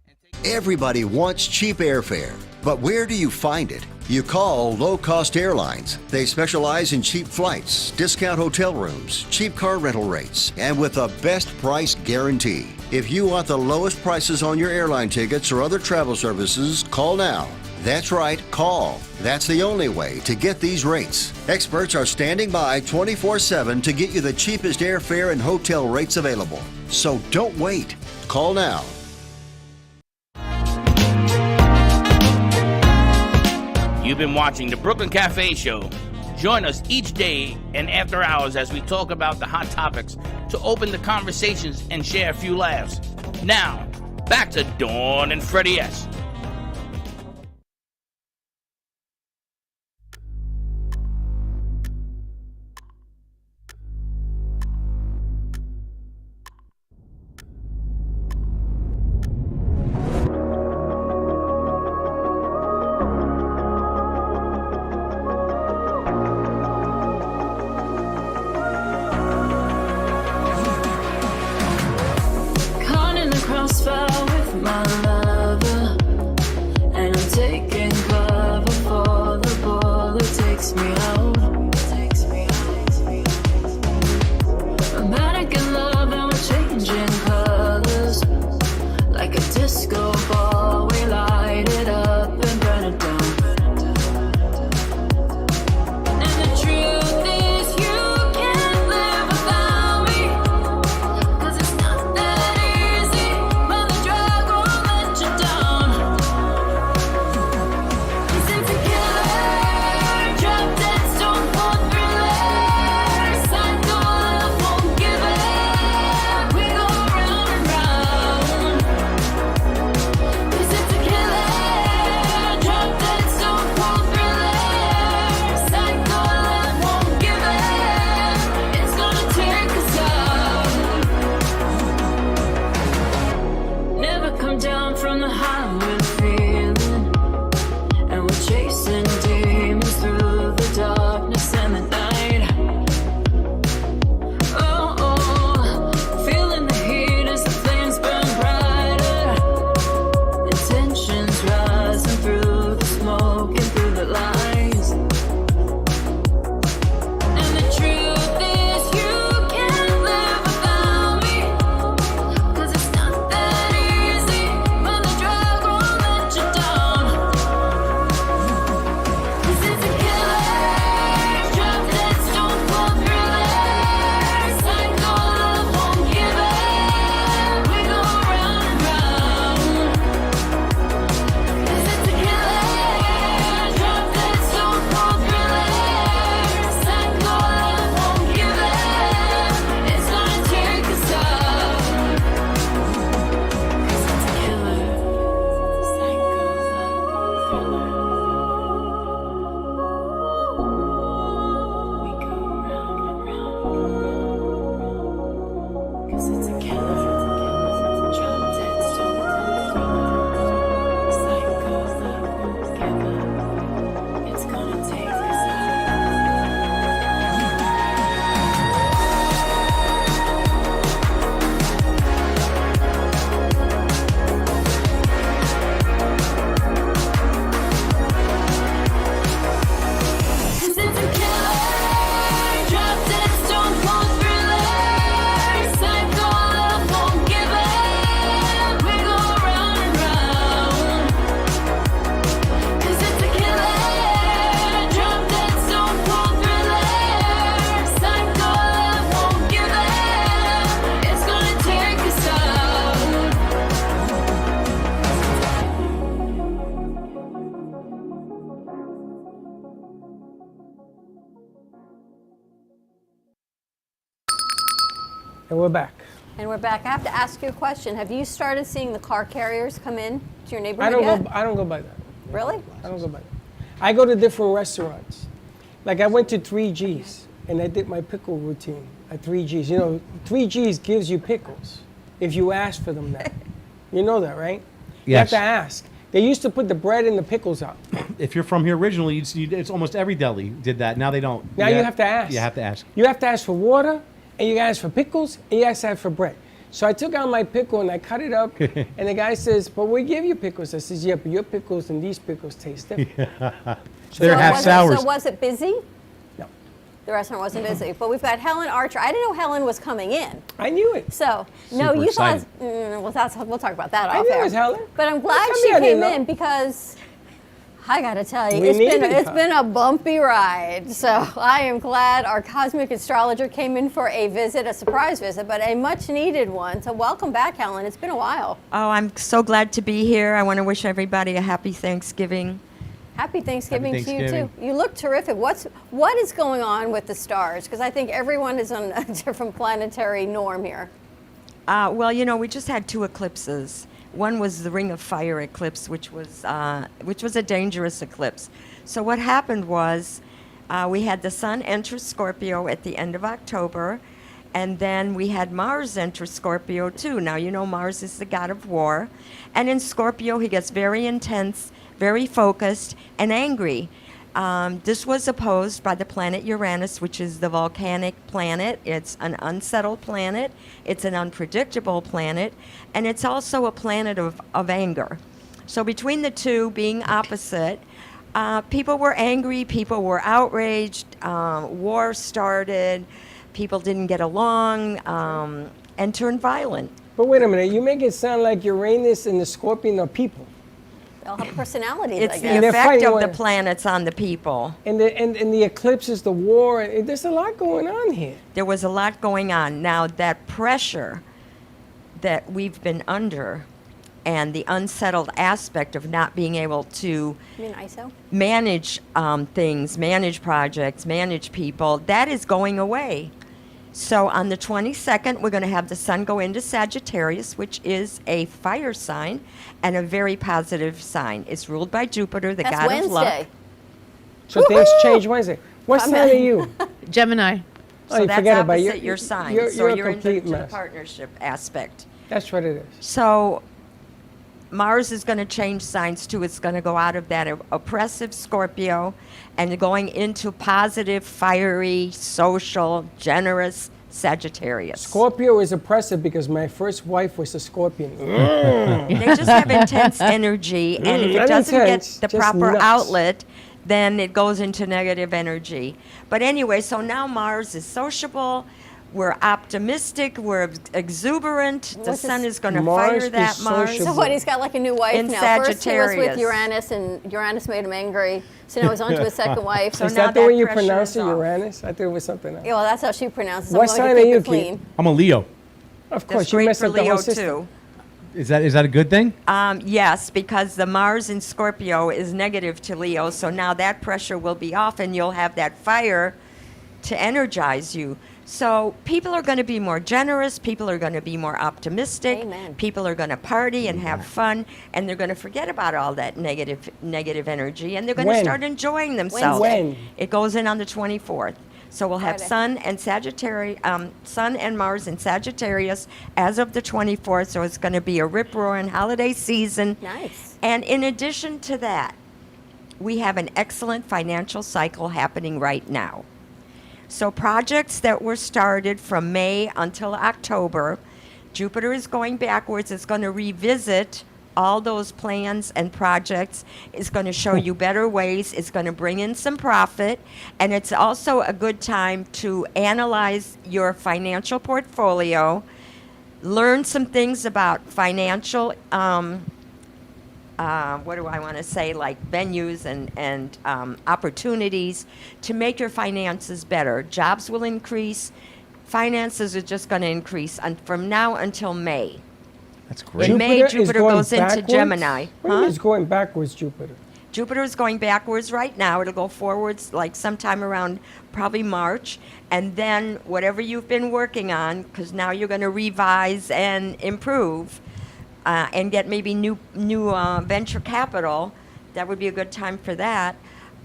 U: Everybody wants cheap airfare, but where do you find it? You call Low Cost Airlines. They specialize in cheap flights, discount hotel rooms, cheap car rental rates, and with a best price guarantee. If you want the lowest prices on your airline tickets or other travel services, call now. That's right, call. That's the only way to get these rates. Experts are standing by 24/7 to get you the cheapest airfare and hotel rates available. So don't wait. Call now.
B: You've been watching the Brooklyn Cafe Show. Join us each day and after hours as we talk about the hot topics to open the conversations and share a few laughs. Now, back to Dawn and Freddie S.
V: Caught in the crossfire with my lover, and I'm taking cover for the bullet takes me out. I'm manic in love and we're changing colors like a disco ball. We light it up and burn it down. And the truth is you can't live without me, 'cause it's not that easy, but the drug won't let you down. He's into killer, drop dead, stone cold thriller, psycho love won't give up, we go round and round. He's into killer, drop dead, stone cold thriller, psycho love won't give up, it's gonna take us out. Never come down from the high we're feeling, and we're chasing demons through the darkness and the night. Oh, feeling the heat as the flames burn brighter, the tensions rising through the smoke and through the lies. And the truth is you can't live without me, 'cause it's not that easy, but the drug won't
C: And we're back.
D: And we're back. I have to ask you a question. Have you started seeing the car carriers come in to your neighborhood
C: I don't
D: yet?
C: go. I don't go by that.
D: Really?
C: I don't go by that. I go to different restaurants. Like I went to 3G's and I did my pickle routine at 3G's. You know, 3G's gives you pickles if you ask for them now. You know that, right? You have
E: Yes.
C: to ask. They used to put the bread and the pickles out.
E: If you're from here originally, it's almost every deli did that. Now they don't.
C: Now you have to ask.
E: You have to ask.
C: You have to ask for water, and you ask for pickles, and you ask for bread. So I took out my pickle and I cut it up, and the guy says, "But we give you pickles." I says, "Yeah, but your pickles and these pickles taste different."
E: They're half sours.
D: So was it busy?
C: No.
D: The restaurant wasn't busy. But we've got Helen Archer. I didn't know Helen was coming in.
C: I knew it.
D: So, no,
C: Super
D: you thought,
C: excited.
D: we'll talk about that
C: I
D: off
C: knew it
D: air.
C: was Helen.
D: But I'm glad
C: How
D: she
C: come I didn't
D: came
C: know?
D: in because I got to tell you,
C: We needed
D: it's
C: her.
D: been a bumpy ride. So I am glad our cosmic astrologer came in for a visit, a surprise visit, but a much needed one. So welcome back, Helen. It's been a while.
Q: Oh, I'm so glad to be here. I want to wish everybody a happy Thanksgiving.
D: Happy Thanksgiving,
Q: Happy
D: to you
Q: Thanksgiving.
D: too. You look terrific. What is going on with the stars? Because I think everyone is on a different planetary norm here.
Q: Well, you know, we just had 2 eclipses. One was the Ring of Fire eclipse, which was a dangerous eclipse. So what happened was we had the Sun enter Scorpio at the end of October, and then we had Mars enter Scorpio too. Now, you know, Mars is the god of war, and in Scorpio he gets very intense, very focused, and angry. This was opposed by the planet Uranus, which is the volcanic planet. It's an unsettled planet. It's an unpredictable planet. And it's also a planet of anger. So between the two being opposite, people were angry, people were outraged, war started, people didn't get along, and turned violent.
C: But wait a minute, you make it sound like Uranus and the Scorpion are people.
D: They all have personalities,
Q: It's
D: I
Q: the
D: guess.
C: they're
Q: effect
C: fighting
Q: of the
C: one-
Q: planets on the people.
C: And the eclipse is the war. And there's a lot going on here.
Q: There was a lot going on. Now, that pressure that we've been under and the unsettled aspect of not being able to
D: You mean ISO?
Q: manage things, manage projects, manage people, that is going away. So on the 22nd, we're going to have the sun go into Sagittarius, which is a fire sign and a very positive sign. It's ruled by Jupiter, the
D: That's
Q: god
D: Wednesday.
Q: of luck.
C: So things change Wednesday. What
D: Come
C: sign
D: in.
C: are you?
G: Gemini.
C: Oh,
Q: So
C: you
Q: that's
C: forget
Q: opposite
C: about it.
Q: your sign.
C: You're,
Q: So
C: you're
Q: you're
C: a
Q: in
C: complete
Q: the
C: mess.
Q: partnership aspect.
C: That's what it is.
Q: So Mars is going to change signs too. It's going to go out of that oppressive Scorpio and going into positive, fiery, social, generous Sagittarius.
C: Scorpio is oppressive because my first wife was a Scorpion.
Q: They just have intense energy, and if
C: Not
Q: it doesn't
C: intense,
Q: get the
C: just
Q: proper
C: nuts.
Q: outlet, then it goes into negative energy. But anyway, so now Mars is sociable. We're optimistic. We're exuberant. The
D: What's
Q: sun
D: this-
Q: is going to
C: Mars
Q: fire that
C: is
Q: Mars.
C: sociable.
D: So what, he's got like a new wife
Q: In
D: now. First he was with
Q: Sagittarius.
D: Uranus, and Uranus made him angry. So now he's on to his second wife.
Q: So
C: is
Q: now
C: that the way
Q: that
C: you
Q: pressure
C: pronounce
Q: is
C: it,
Q: off.
C: Uranus? I thought it was something else.
D: Yeah, well, that's how she pronounces it.
C: What
D: I'm going
C: sign
D: to
C: are
D: keep
C: you,
D: it clean.
C: Keith?
E: I'm a Leo.
C: Of
Q: That's
C: course, you
Q: great
C: messed
Q: for
C: up the
Q: Leo
C: whole system.
Q: too.
E: Is that a good thing?
Q: Yes, because the Mars in Scorpio is negative to Leo, so now that pressure will be off, and you'll have that fire to energize you. So people are going to be more generous. People are going to be more optimistic.
D: Amen.
Q: People are going to party and have fun, and they're going to forget about all that negative energy, and they're going to
C: When?
Q: start enjoying themselves.
C: When?
Q: It goes in on the 24th. So we'll have
D: Friday.
Q: Sun and Mars in Sagittarius as of the 24th. So it's going to be a rip-roaring holiday season.
D: Nice.
Q: And in addition to that, we have an excellent financial cycle happening right now. So projects that were started from May until October, Jupiter is going backwards. It's going to revisit all those plans and projects. It's going to show you better ways. It's going to bring in some profit. And it's also a good time to analyze your financial portfolio, learn some things about financial what do I want to say, like venues and opportunities to make your finances better. Jobs will increase. Finances are just going to increase from now until May.
E: That's great.
Q: In May,
C: is
Q: Jupiter
C: going
Q: goes into
C: backwards?
Q: Gemini.
C: What do you mean it's going backwards, Jupiter?
Q: Jupiter is going backwards right now. It'll go forwards like sometime around probably March. And then whatever you've been working on, because now you're going to revise and improve and get maybe new venture capital, that would be a good time for that.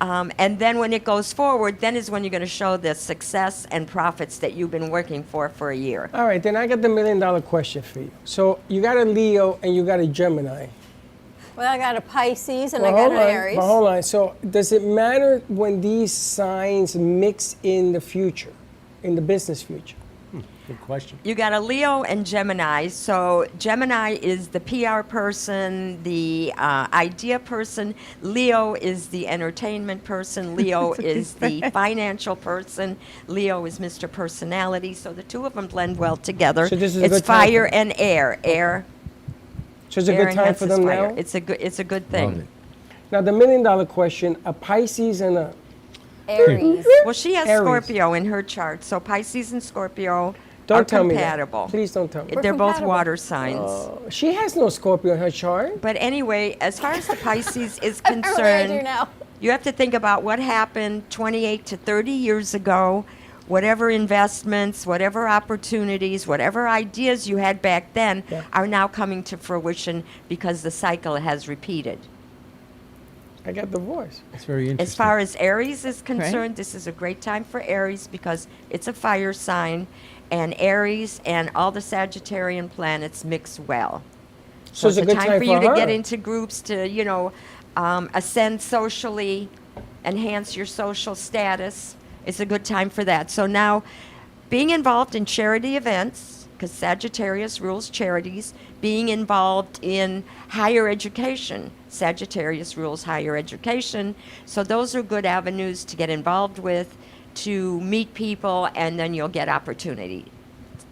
Q: And then when it goes forward, then is when you're going to show the success and profits that you've been working for a year.
C: All right, then I got the $1 million question for you. So you got a Leo and you got a Gemini.
D: Well, I got a Pisces and I got an Aries.
C: But hold on. So does it matter when these signs mix in the future, in the business future?
E: Good question.
Q: You got a Leo and Gemini. So Gemini is the PR person, the idea person. Leo is the entertainment person. Leo is the financial person. Leo is Mr. Personality. So the two of them blend well together.
C: So this is a
Q: it's
C: good time
Q: fire
C: for-
Q: and air. Air.
C: So it's a
Q: air
C: good time for
Q: enhances
C: them
Q: fire.
C: now?
Q: It's a good thing.
C: Now the $1 million question, a Pisces and a
Q: Aries. Well, she has
C: Aries.
Q: Scorpio in her chart. So Pisces and Scorpio
C: Don't
Q: are
C: tell me that.
Q: compatible.
C: Please don't tell me.
Q: They're both water signs.
C: She has no Scorpio in her chart.
Q: But anyway, as far as the Pisces is
D: I really
Q: concerned,
D: do now.
Q: you have to think about what happened 28 to 30 years ago. Whatever investments, whatever opportunities, whatever ideas you had back then are now coming to fruition because the cycle has repeated.
C: I got divorced.
E: That's very interesting.
Q: As far as Aries is concerned, this is a great time for Aries because it's a fire sign, and Aries and all the Sagittarian planets mix well.
C: So it's a good time
Q: for you
C: for
Q: to
C: her.
Q: get into groups to, ascend socially, enhance your social status. It's a good time for that. So now, being involved in charity events, because Sagittarius rules charities, being involved in higher education, Sagittarius rules higher education. So those are good avenues to get involved with, to meet people, and then you'll get opportunity.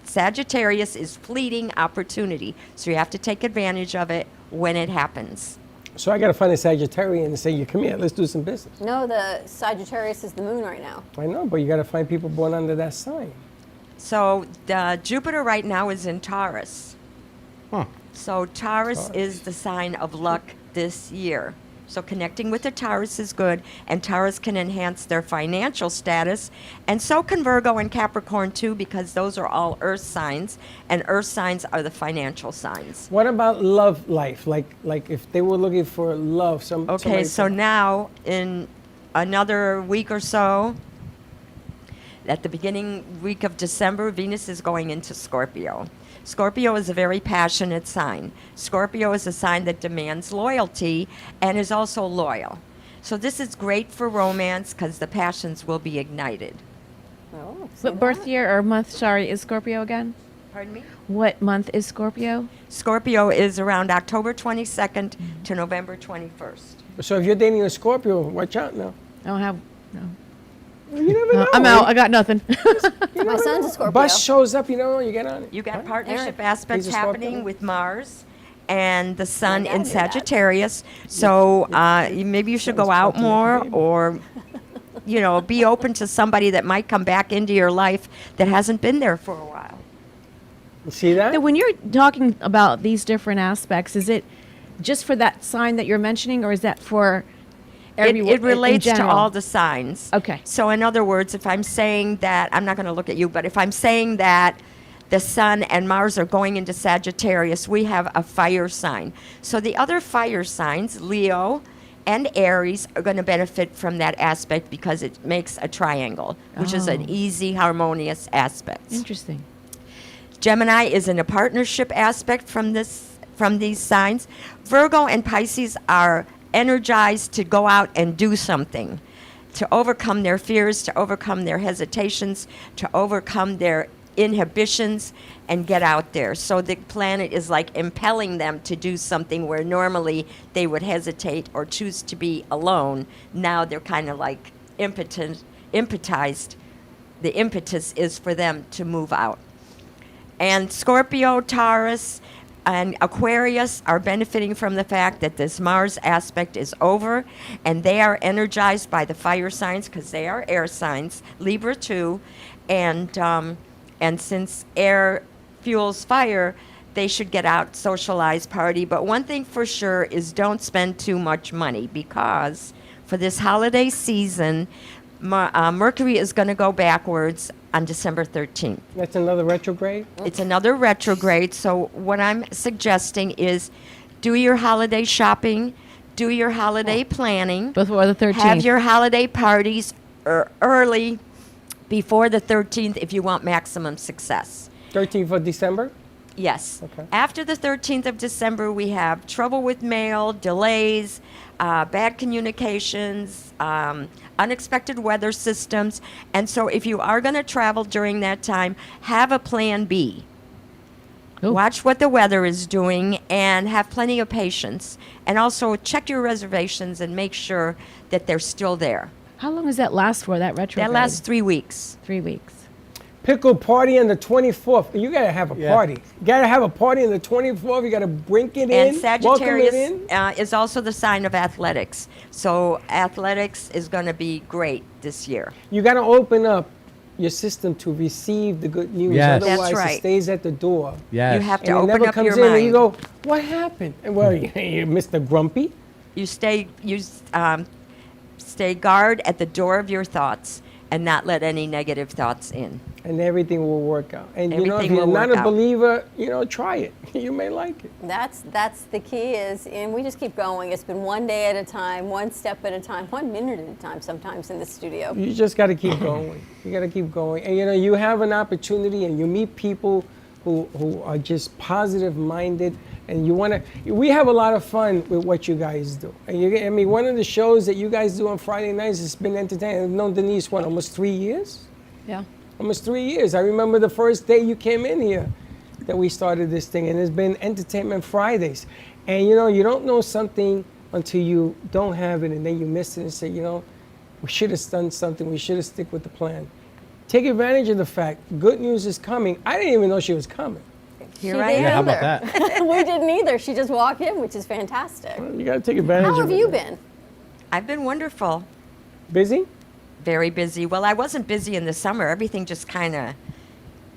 Q: Sagittarius is fleeting opportunity, so you have to take advantage of it when it happens.
C: So I got to find a Sagittarian and say, "You come here, let's do some business."
D: No, the Sagittarius is the moon right now.
C: I know, but you got to find people born under that sign.
Q: So the Jupiter right now is in Taurus. So Taurus is the sign of luck this year. So connecting with the Taurus is good, and Taurus can enhance their financial status, and so can Virgo and Capricorn too, because those are all earth signs, and earth signs are the financial signs.
C: What about love life? Like if they were looking for love,
Q: Okay,
C: somebody
Q: so now in another week or so, at the beginning week of December, Venus is going into Scorpio. Scorpio is a very passionate sign. Scorpio is a sign that demands loyalty and is also loyal. So this is great for romance because the passions will be ignited.
D: Oh,
G: What birth year or month, sorry, is Scorpio again?
Q: Pardon me?
G: What month is Scorpio?
Q: Scorpio is around October 22nd to November 21st.
C: So if you're dating a Scorpio, watch out now.
G: I don't have, no.
C: You never know.
G: I'm out. I got nothing.
D: My son's a Scorpio.
C: Bus shows up, you get on it.
Q: You got
C: Right?
Q: partnership
D: Aaron,
Q: aspects
C: he's a Scorpio.
Q: happening with Mars and the Sun
D: dad
Q: in
D: knew that.
Q: Sagittarius. So maybe you should go out more, or be open to somebody that might come back into your life that hasn't been there for a while.
C: You see that?
G: Now, when you're talking about these different aspects, is it just for that sign that you're mentioning, or is that for everyone?
Q: It relates to
G: general?
Q: all the signs.
G: Okay.
Q: So in other words, if I'm saying that, I'm not going to look at you, but if I'm saying that the Sun and Mars are going into Sagittarius, we have a fire sign. So the other fire signs, Leo and Aries, are going to benefit from that aspect because it makes a triangle, which is an
G: Oh.
Q: easy, harmonious aspect.
G: Interesting.
Q: Gemini is in a partnership aspect from these signs. Virgo and Pisces are energized to go out and do something, to overcome their fears, to overcome their hesitations, to overcome their inhibitions and get out there. So the planet is like impelling them to do something where normally they would hesitate or choose to be alone. Now they're kind of like impetized. The impetus is for them to move out. And Scorpio, Taurus, and Aquarius are benefiting from the fact that this Mars aspect is over, and they are energized by the fire signs because they are air signs, Libra too, and since air fuels fire, they should get out, socialize, party. But one thing for sure is don't spend too much money, because for this holiday season, Mercury is going to go backwards on December 13th.
C: That's another retrograde?
Q: It's another retrograde. So what I'm suggesting is do your holiday shopping, do your holiday planning.
G: Before the 13th.
Q: Have your holiday parties early before the 13th if you want maximum success.
C: 13th of December?
Q: Yes.
C: Okay.
Q: After the 13th of December, we have trouble with mail, delays, bad communications, unexpected weather systems. And so if you are going to travel during that time, have a plan B. Watch what the weather is doing and have plenty of patience. And also check your reservations and make sure that they're still there.
G: How long does that last for, that retrograde?
Q: That lasts 3 weeks.
G: 3 weeks.
C: Pickle party on the 24th. You gotta have a party. You gotta have a party on the 24th. You gotta bring it
Q: And
C: in.
Q: Sagittarius
C: welcome it in.
Q: is also the sign of athletics. So athletics is going to be great this year.
C: You gotta open up your system to receive the good news.
E: Yes.
C: Otherwise,
Q: That's right.
C: it stays at the door.
E: Yes.
Q: You have to
C: And it
Q: open
C: never
Q: up
C: comes
Q: your
C: in,
Q: mind.
C: and you go, "What happened?" And well, you're Mr. Grumpy.
Q: You stay guard at the door of your thoughts and not let any negative thoughts in.
C: And everything will work out. And if
Q: Everything
C: you're
Q: will
C: not
Q: work
C: a
Q: out.
C: believer, try it. You may like it.
D: That's the key is, and we just keep going. It's been one day at a time, one step at a time, 1 minute at a time sometimes in the studio.
C: You just got to keep going. You got to keep going. And you have an opportunity, and you meet people who are just positive minded, and we have a lot of fun with what you guys do. And one of the shows that you guys do on Friday nights has been entertaining. I've known Denise, almost 3 years?
G: Yeah.
C: Almost 3 years. I remember the first day you came in here that we started this thing, and it's been Entertainment Fridays. And you don't know something until you don't have it, and then you miss it and say, we should have done something. We should have stick with the plan. Take advantage of the fact good news is coming. I didn't even know she was coming.
D: Here
Q: I
D: am.
E: Yeah, how about that?
D: We didn't either. She just walked in, which is fantastic.
C: You got to take advantage
D: How
C: of
D: have
C: it.
D: you been?
Q: I've been wonderful.
C: Busy?
Q: Very busy. Well, I wasn't busy in the summer. Everything just kind of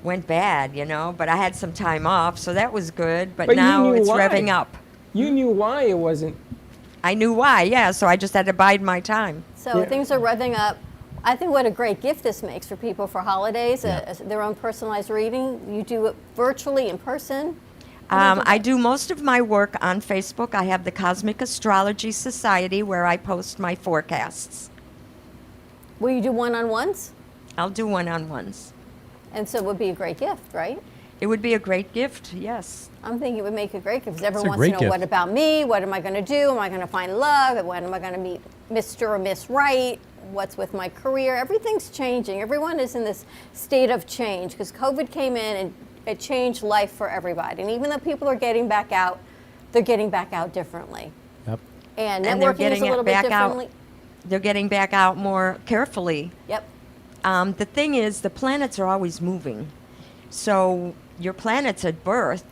Q: went bad, but I had some time off, so that was good. But
C: you
Q: now
C: knew
Q: it's
C: why.
Q: revving up.
C: You knew why it wasn't.
Q: I knew why, yeah, so I just had to bide my time.
D: So things are revving up. I think what a great gift this makes for people for holidays, their own personalized reading. You do it virtually, in person.
Q: I do most of my work on Facebook. I have the Cosmic Astrology Society where I post my forecasts.
D: Will you do one-on-ones?
Q: I'll do one-on-ones.
D: And so it would be a great gift, right?
Q: It would be a great gift, yes.
D: I'm thinking it would make a great gift because everyone
E: a
D: wants to
E: great
D: know
E: gift.
D: what about me? What am I going to do? Am I going to find love? When am I going to meet Mr. or Miss Right? What's with my career? Everything's changing. Everyone is in this state of change because COVID came in and it changed life for everybody. And even though people are getting back out, they're getting back out differently.
E: Yep.
D: And
Q: And they're
D: networking is
Q: getting
D: a
Q: it
D: little bit
Q: back out.
D: differently.
Q: They're getting back out more carefully.
D: Yep.
Q: The thing is, the planets are always moving. So your planets at birth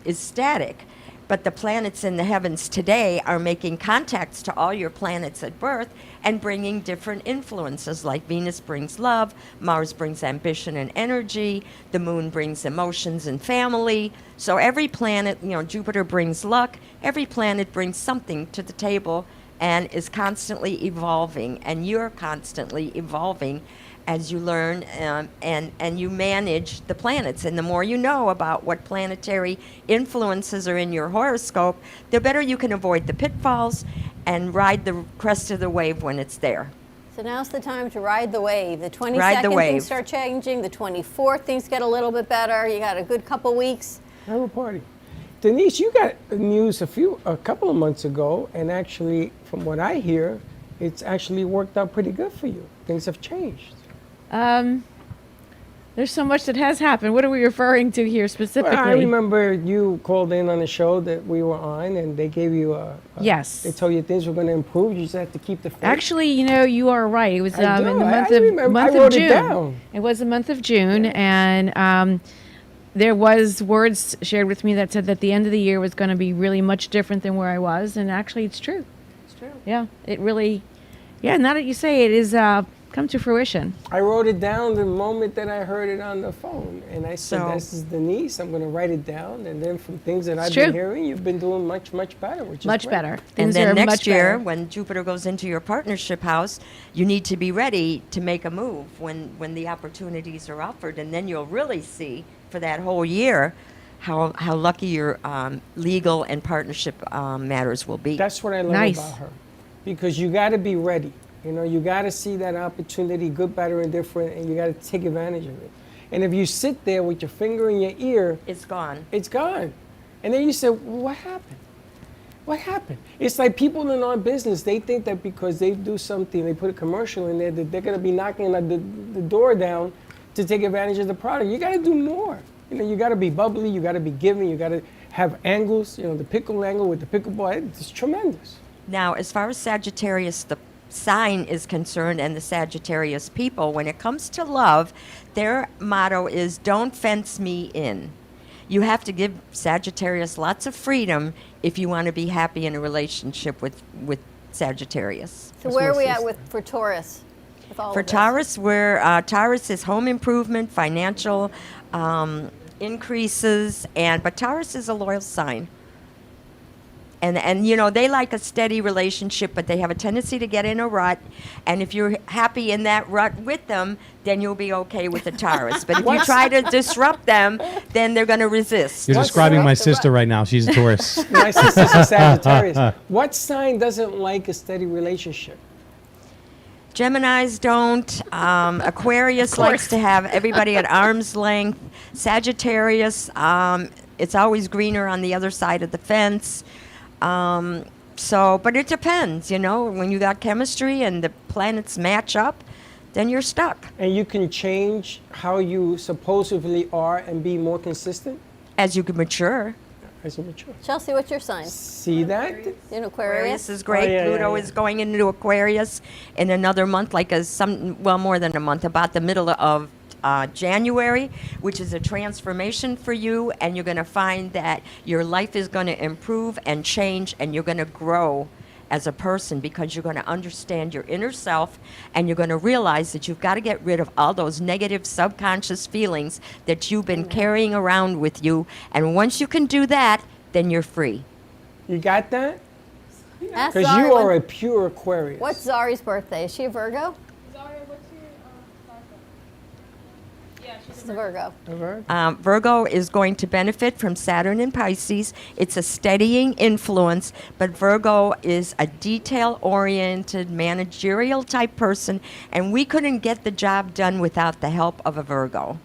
Q: is static, but the planets in the heavens today are making contacts to all your planets at birth and bringing different influences, like Venus brings love, Mars brings ambition and energy, the moon brings emotions and family. So every planet, Jupiter brings luck, every planet brings something to the table and is constantly evolving, and you're constantly evolving as you learn and you manage the planets. And the more you know about what planetary influences are in your horoscope, the better you can avoid the pitfalls and ride the crest of the wave when it's there.
D: So now's the time to ride the wave. The 22nd,
Q: Ride the wave.
D: things start changing. The 24th, things get a little bit better. You got a good couple weeks.
C: Have a party. Denise, you got news a couple of months ago, and actually, from what I hear, it's actually worked out pretty good for you. Things have changed.
G: There's so much that has happened. What are we referring to here specifically?
C: Well, I remember you called in on a show that we were on, and they gave you
G: Yes.
C: They told you things were going to improve. You just have to keep the faith.
G: Actually, you are right. It was
C: I
G: in
C: do.
G: the month
C: I
G: of
C: remember.
G: month
C: I
G: of
C: wrote it
G: June.
C: down.
G: It was the month of June, and there was words shared with me that said that the end of the year was going to be really much different than where I was, and actually, it's true.
D: It's true.
G: Yeah, it really. Yeah, now that you say it, is come to fruition?
C: I wrote it down the moment that I heard it on the phone. And I said,
Q: So-
C: this is Denise. I'm going to write it down. And then from things that I've
G: true.
C: been hearing, you've been doing much, much better, which is
G: Much
C: great.
G: better.
Q: And
G: Things
Q: then
G: are
Q: next
G: much
Q: year,
G: better.
Q: when Jupiter goes into your partnership house, you need to be ready to make a move when the opportunities are offered, and then you'll really see for that whole year how lucky your legal and partnership matters will be.
C: That's what I love
G: Nice.
C: about her. Because you got to be ready. You know, you got to see that opportunity, good, better, and different, and you got to take advantage of it. And if you sit there with your finger in your ear,
Q: It's gone.
C: it's gone. And then you say, well, what happened? What happened? It's like people in our business, they think that because they do something, they put a commercial in there, that they're going to be knocking the door down to take advantage of the product. You got to do more. You know, you got to be bubbly, you got to be giving, you got to have angles, you know, the pickle angle with the pickleball, it's tremendous.
Q: Now, as far as Sagittarius, the sign is concerned, and the Sagittarius people, when it comes to love, their motto is don't fence me in. You have to give Sagittarius lots of freedom if you want to be happy in a relationship with Sagittarius.
D: So where are we at for Taurus? With all
Q: For
D: of this?
Q: Taurus, Taurus is home improvement, financial increases, but Taurus is a loyal sign. And you know, they like a steady relationship, but they have a tendency to get in a rut. And if you're happy in that rut with them, then you'll be okay with the Taurus. But if you try to disrupt them, then they're going to resist.
E: You're describing my sister right now. She's a Taurus.
C: My sister's a Sagittarius. What sign doesn't like a steady relationship?
Q: Geminis don't. Aquarius likes to have everybody at arm's length. Sagittarius, it's always greener on the other side of the fence. But it depends, you know. When you got chemistry and the planets match up, then you're stuck.
C: And you can change how you supposedly are and be more consistent?
Q: As you can mature.
C: As you mature.
D: Chelsea, what's your sign?
C: See that?
D: In Aquarius?
Q: Aquarius is great.
C: Oh, yeah,
Q: Pluto
C: yeah.
Q: is going into Aquarius in another month, more than a month, about the middle of January, which is a transformation for you, and you're going to find that your life is going to improve and change, and you're going to grow as a person because you're going to understand your inner self, and you're going to realize that you've got to get rid of all those negative subconscious feelings that you've been carrying around with you, and once you can do that, then you're free.
C: You got that?
D: Ask
C: Because
D: Zari
C: you are
D: when-
C: a pure Aquarius.
D: What's Zari's birthday? Is she a Virgo? She's a Virgo.
Q: Virgo is going to benefit from Saturn in Pisces. It's a steadying influence, but Virgo is a detail-oriented, managerial type person, and we couldn't get the job done without the help of a Virgo.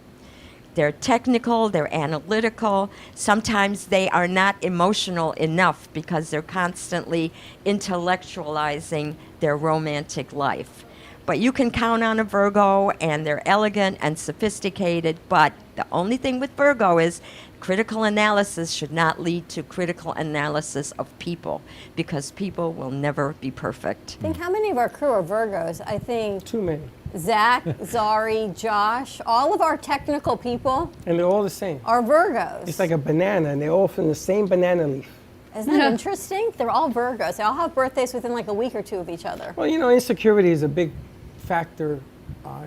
Q: They're technical, they're analytical. Sometimes they are not emotional enough because they're constantly intellectualizing their romantic life. But you can count on a Virgo, and they're elegant and sophisticated, but the only thing with Virgo is critical analysis should not lead to critical analysis of people, because people will never be perfect.
D: Think how many of our crew are Virgos? I think
C: Too many.
D: Zach, Zari, Josh, all of our technical people
C: And they're all the same.
D: are Virgos.
C: It's like a banana, and they're all from the same banana leaf.
D: Isn't that interesting? They're all Virgos. They all have birthdays within like a week or two of each other.
C: Well, you know, insecurity is a big factor,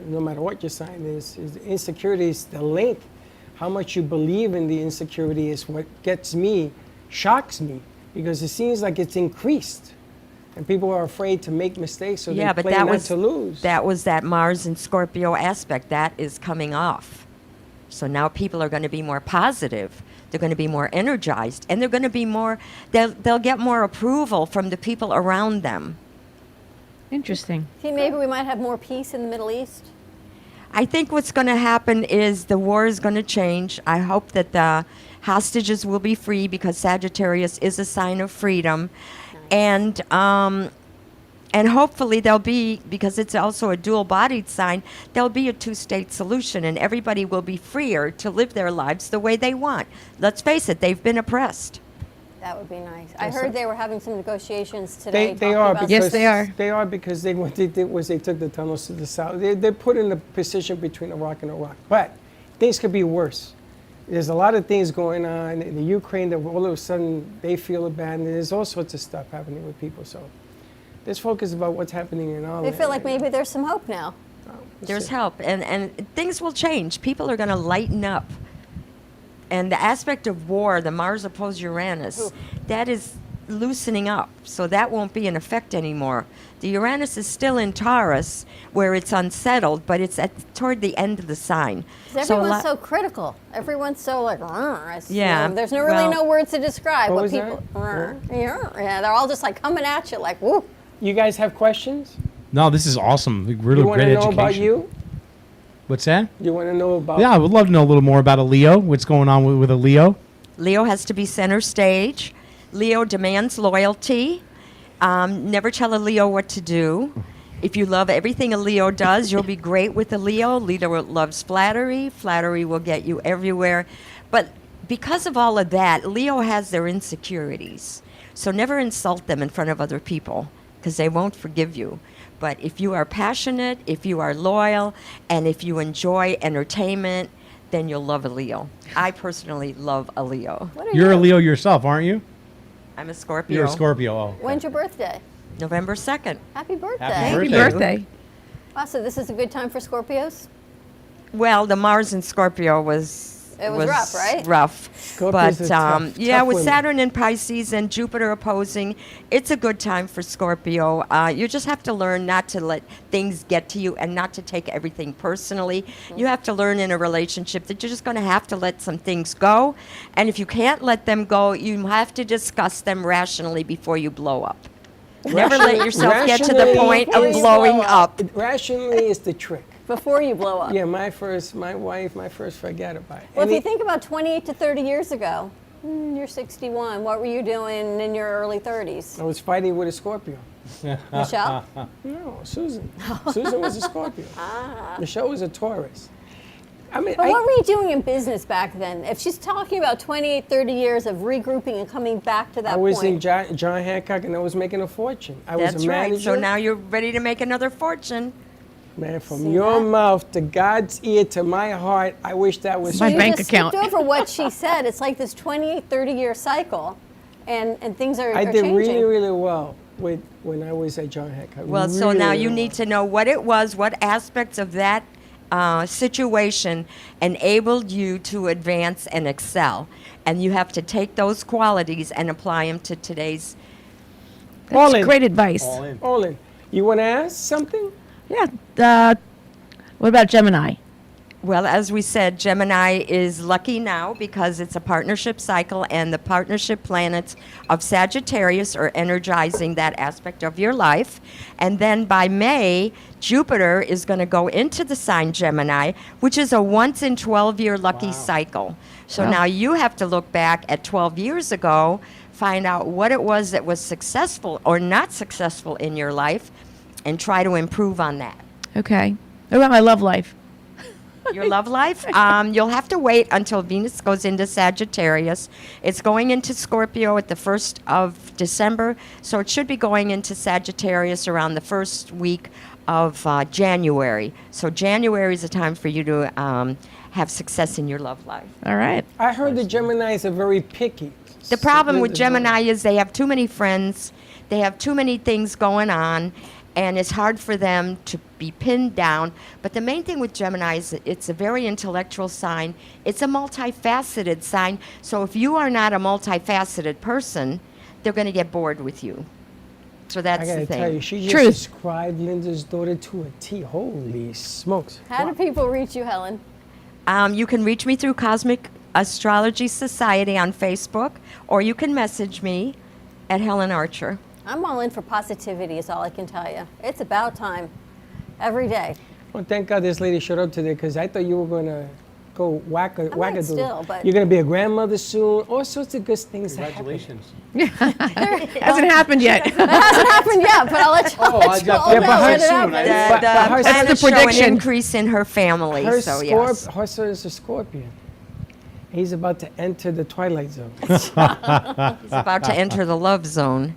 C: no matter what your sign is insecurity is the link. How much you believe in the insecurity is what shocks me, because it seems like it's increased. And people are afraid to make mistakes, so
Q: Yeah,
C: they
Q: but
C: play
Q: that
C: not
Q: was
C: to lose.
Q: that was that Mars and Scorpio aspect that is coming off. So now people are going to be more positive. They're going to be more energized, and they're going to be more. They'll get more approval from the people around them.
G: Interesting.
D: See, maybe we might have more peace in the Middle East.
Q: I think what's going to happen is the war is going to change. I hope that the hostages will be free, because Sagittarius is a sign of freedom. And hopefully there'll be, because it's also a dual-bodied sign, there'll be a two-state solution, and everybody will be freer to live their lives the way they want. Let's face it, they've been oppressed.
D: That would be nice. I heard they were having some negotiations
C: They
D: today. talking
C: are
D: about
C: because
G: Yes, they are.
C: They are because what they did was they took the tunnels to the south. They're put in the position between Iraq and Iraq. But things could be worse. There's a lot of things going on in the Ukraine that all of a sudden they feel abandoned. There's all sorts of stuff happening with people. So let's focus about what's happening in our
D: They
C: land
D: feel like
C: right now.
D: maybe there's some hope now.
Q: There's help, and things will change. People are going to lighten up. And the aspect of war, the Mars opposed Uranus, that is loosening up. So that won't be in effect anymore. The Uranus is still in Taurus, where it's unsettled, but it's toward the end of the sign.
D: 'Cause everyone's so critical. Everyone's so like,
Q: Yeah,
D: there's no words to describe
C: What
D: what
C: was
D: people.
C: that?
D: Yeah, they're all just like coming at you like, woo.
C: You guys have questions?
E: No, this is awesome. Really
C: You want to
E: great
C: know
E: education.
C: about you?
E: What's that?
C: You want to know about?
E: Yeah, I would love to know a little more about a Leo. What's going on with a Leo?
Q: Leo has to be center stage. Leo demands loyalty. Never tell a Leo what to do. If you love everything a Leo does, you'll be great with a Leo. Leo loves flattery. Flattery will get you everywhere. But because of all of that, Leo has their insecurities. So never insult them in front of other people because they won't forgive you. But if you are passionate, if you are loyal, and if you enjoy entertainment, then you'll love a Leo. I personally love a Leo.
E: You're a Leo yourself, aren't you?
Q: I'm a Scorpio.
E: You're a Scorpio. Oh.
D: When's your birthday?
Q: November 2nd.
D: Happy birthday.
E: Happy birthday.
D: Wow, so this is a good time for Scorpios?
Q: Well, the Mars in Scorpio was
D: rough, right?
Q: Rough.
C: Scorpios
Q: But
C: are tough
Q: with
C: women.
Q: Saturn in Pisces and Jupiter opposing, it's a good time for Scorpio. You just have to learn not to let things get to you and not to take everything personally. You have to learn in a relationship that you're just going to have to let some things go. And if you can't let them go, you have to discuss them rationally before you blow up. Never let yourself get to the
C: Rationally
Q: point of
C: is-
Q: blowing up.
C: Rationally is the trick.
D: Before you blow up.
C: Yeah, my first forget about it.
D: Well, if you think about 28 to 30 years ago, you're 61. What were you doing in your early 30s?
C: I was fighting with a Scorpio.
D: Michelle?
C: No, Susan. Susan was a Scorpio. Michelle was a Taurus. I mean,
D: But what were you doing in business back then? If she's talking about 28, 30 years of regrouping and coming back to that
C: I was
D: point.
C: in John Hancock and I was making a fortune. I was
Q: That's
C: a
Q: right.
C: manager.
Q: So now you're ready to make another fortune.
C: Man, from your mouth to God's ear to my heart, I wish that was
D: So you just skipped over what she said. It's like this 28, 30-year cycle, and things are
C: I
D: are
C: did
D: changing.
C: really, really well when I was at John Hancock.
Q: Well, so
C: Really,
Q: now
C: really
Q: you
C: well.
Q: need to know what it was, what aspects of that situation enabled you to advance and excel. And you have to take those qualities and apply them to today's.
C: All in.
G: great advice.
C: All in. You want to ask something?
G: Yeah. What about Gemini?
Q: Well, as we said, Gemini is lucky now because it's a partnership cycle, and the partnership planets of Sagittarius are energizing that aspect of your life. And then by May, Jupiter is going to go into the sign Gemini, which is a once in 12-year lucky cycle. So
G: Wow.
Q: now you have to look back at 12 years ago, find out what it was that was successful or not successful in your life, and try to improve on that.
G: Okay. What about my love life?
Q: Your love life? You'll have to wait until Venus goes into Sagittarius. It's going into Scorpio at the 1st of December, so it should be going into Sagittarius around the first week of January. So January is a time for you to have success in your love life.
G: All right.
C: I heard the Geminis are very picky.
Q: The problem with Gemini is they have too many friends, they have too many things going on, and it's hard for them to be pinned down. But the main thing with Gemini is that it's a very intellectual sign. It's a multifaceted sign. So if you are not a multifaceted person, they're going to get bored with you. So that's
C: I
Q: the
C: gotta
Q: thing.
C: tell you, she just described Linda's daughter to a T. Holy smokes!
D: How do people reach you, Helen?
Q: You can reach me through Cosmic Astrology Society on Facebook, or you can message me at Helen Archer.
D: I'm all in for positivity, is all I can tell you. It's about time. Every day.
C: Well, thank God this lady showed up today because I thought you were gonna go wackadoodle.
D: still, but-
C: You're gonna be a grandmother soon. All sorts of good things.
E: Congratulations.
G: Hasn't happened yet.
D: It hasn't happened yet, but I'll let you,
C: Oh,
D: let you all
C: yeah,
D: know
C: but
D: when
C: her
D: it
C: soon,
D: happens.
C: But her-
Q: Planets
G: the
Q: show an
G: prediction.
Q: increase in her family.
C: Her,
Q: So yes.
C: her son is a Scorpion. He's about to enter the Twilight Zone.
Q: He's about to enter the love zone.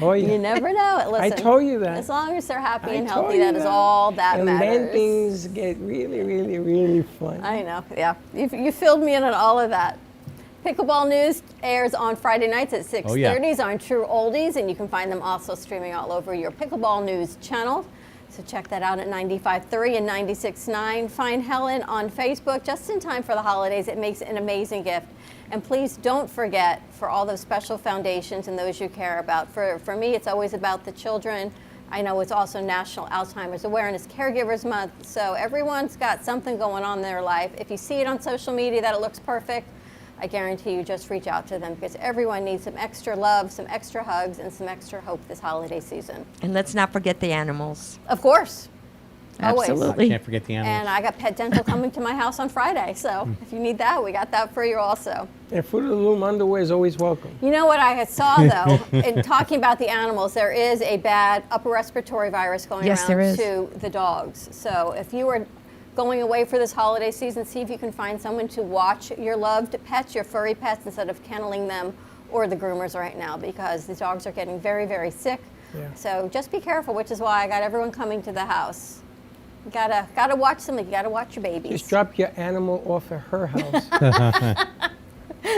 C: Oh yeah.
D: You never know it. Listen,
C: I told you that.
D: As long as they're happy
C: I
D: and
C: told
D: healthy,
C: you
D: that is all that
C: and
D: matters.
C: then things get really, really, really fun.
D: I know, yeah. You filled me in on all of that. Pickleball News airs on Friday nights at 6:30
E: Oh, yeah.
D: on True Oldies, and you can find them also streaming all over your Pickleball News channel. So check that out at 95.3 and 96.9. Find Helen on Facebook just in time for the holidays. It makes an amazing gift. And please don't forget for all those special foundations and those you care about. For me, it's always about the children. I know it's also National Alzheimer's Awareness Caregivers Month. So everyone's got something going on in their life. If you see it on social media that it looks perfect, I guarantee you just reach out to them because everyone needs some extra love, some extra hugs, and some extra hope this holiday season.
Q: And let's not forget the animals.
D: Of course.
G: Absolutely.
D: Always.
E: Can't forget the animals.
D: And I got Pet Dental coming to my house on Friday. So if you need that, we got that for you also.
C: And Fruit of the Loom underwear is always welcome.
D: You know what I saw, though, in talking about the animals, there is a bad upper respiratory virus going
G: Yes, there
D: around
G: is.
D: to the dogs. So if you are going away for this holiday season, see if you can find someone to watch your loved pets, your furry pets, instead of kenneling them or the groomers right now, because the dogs are getting very, very sick.
C: Yeah.
D: So just be careful, which is why I got everyone coming to the house. You gotta watch something. You gotta watch your babies.
C: Just drop your animal off at her house.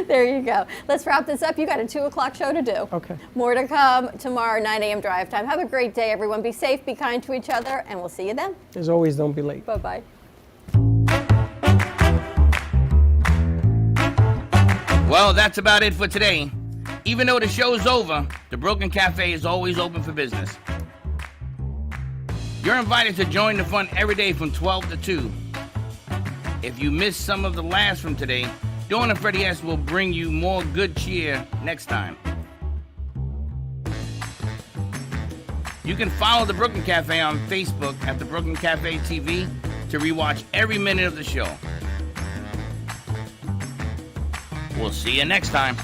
D: There you go. Let's wrap this up. You got a 2 o'clock show to do.
C: Okay.
D: More to come tomorrow, 9 a.m. drive time. Have a great day, everyone. Be safe, be kind to each other, and we'll see you then.
C: As always, don't be late.
D: Bye-bye.
B: Well, that's about it for today. Even though the show's over, the Broken Cafe is always open for business. You're invited to join the fun every day from 12 to 2. If you missed some of the laughs from today, Dawn and Freddie S. will bring you more good cheer next time. You can follow the Brooklyn Cafe on Facebook at the Brooklyn Cafe TV to rewatch every minute of the show. We'll see you next time.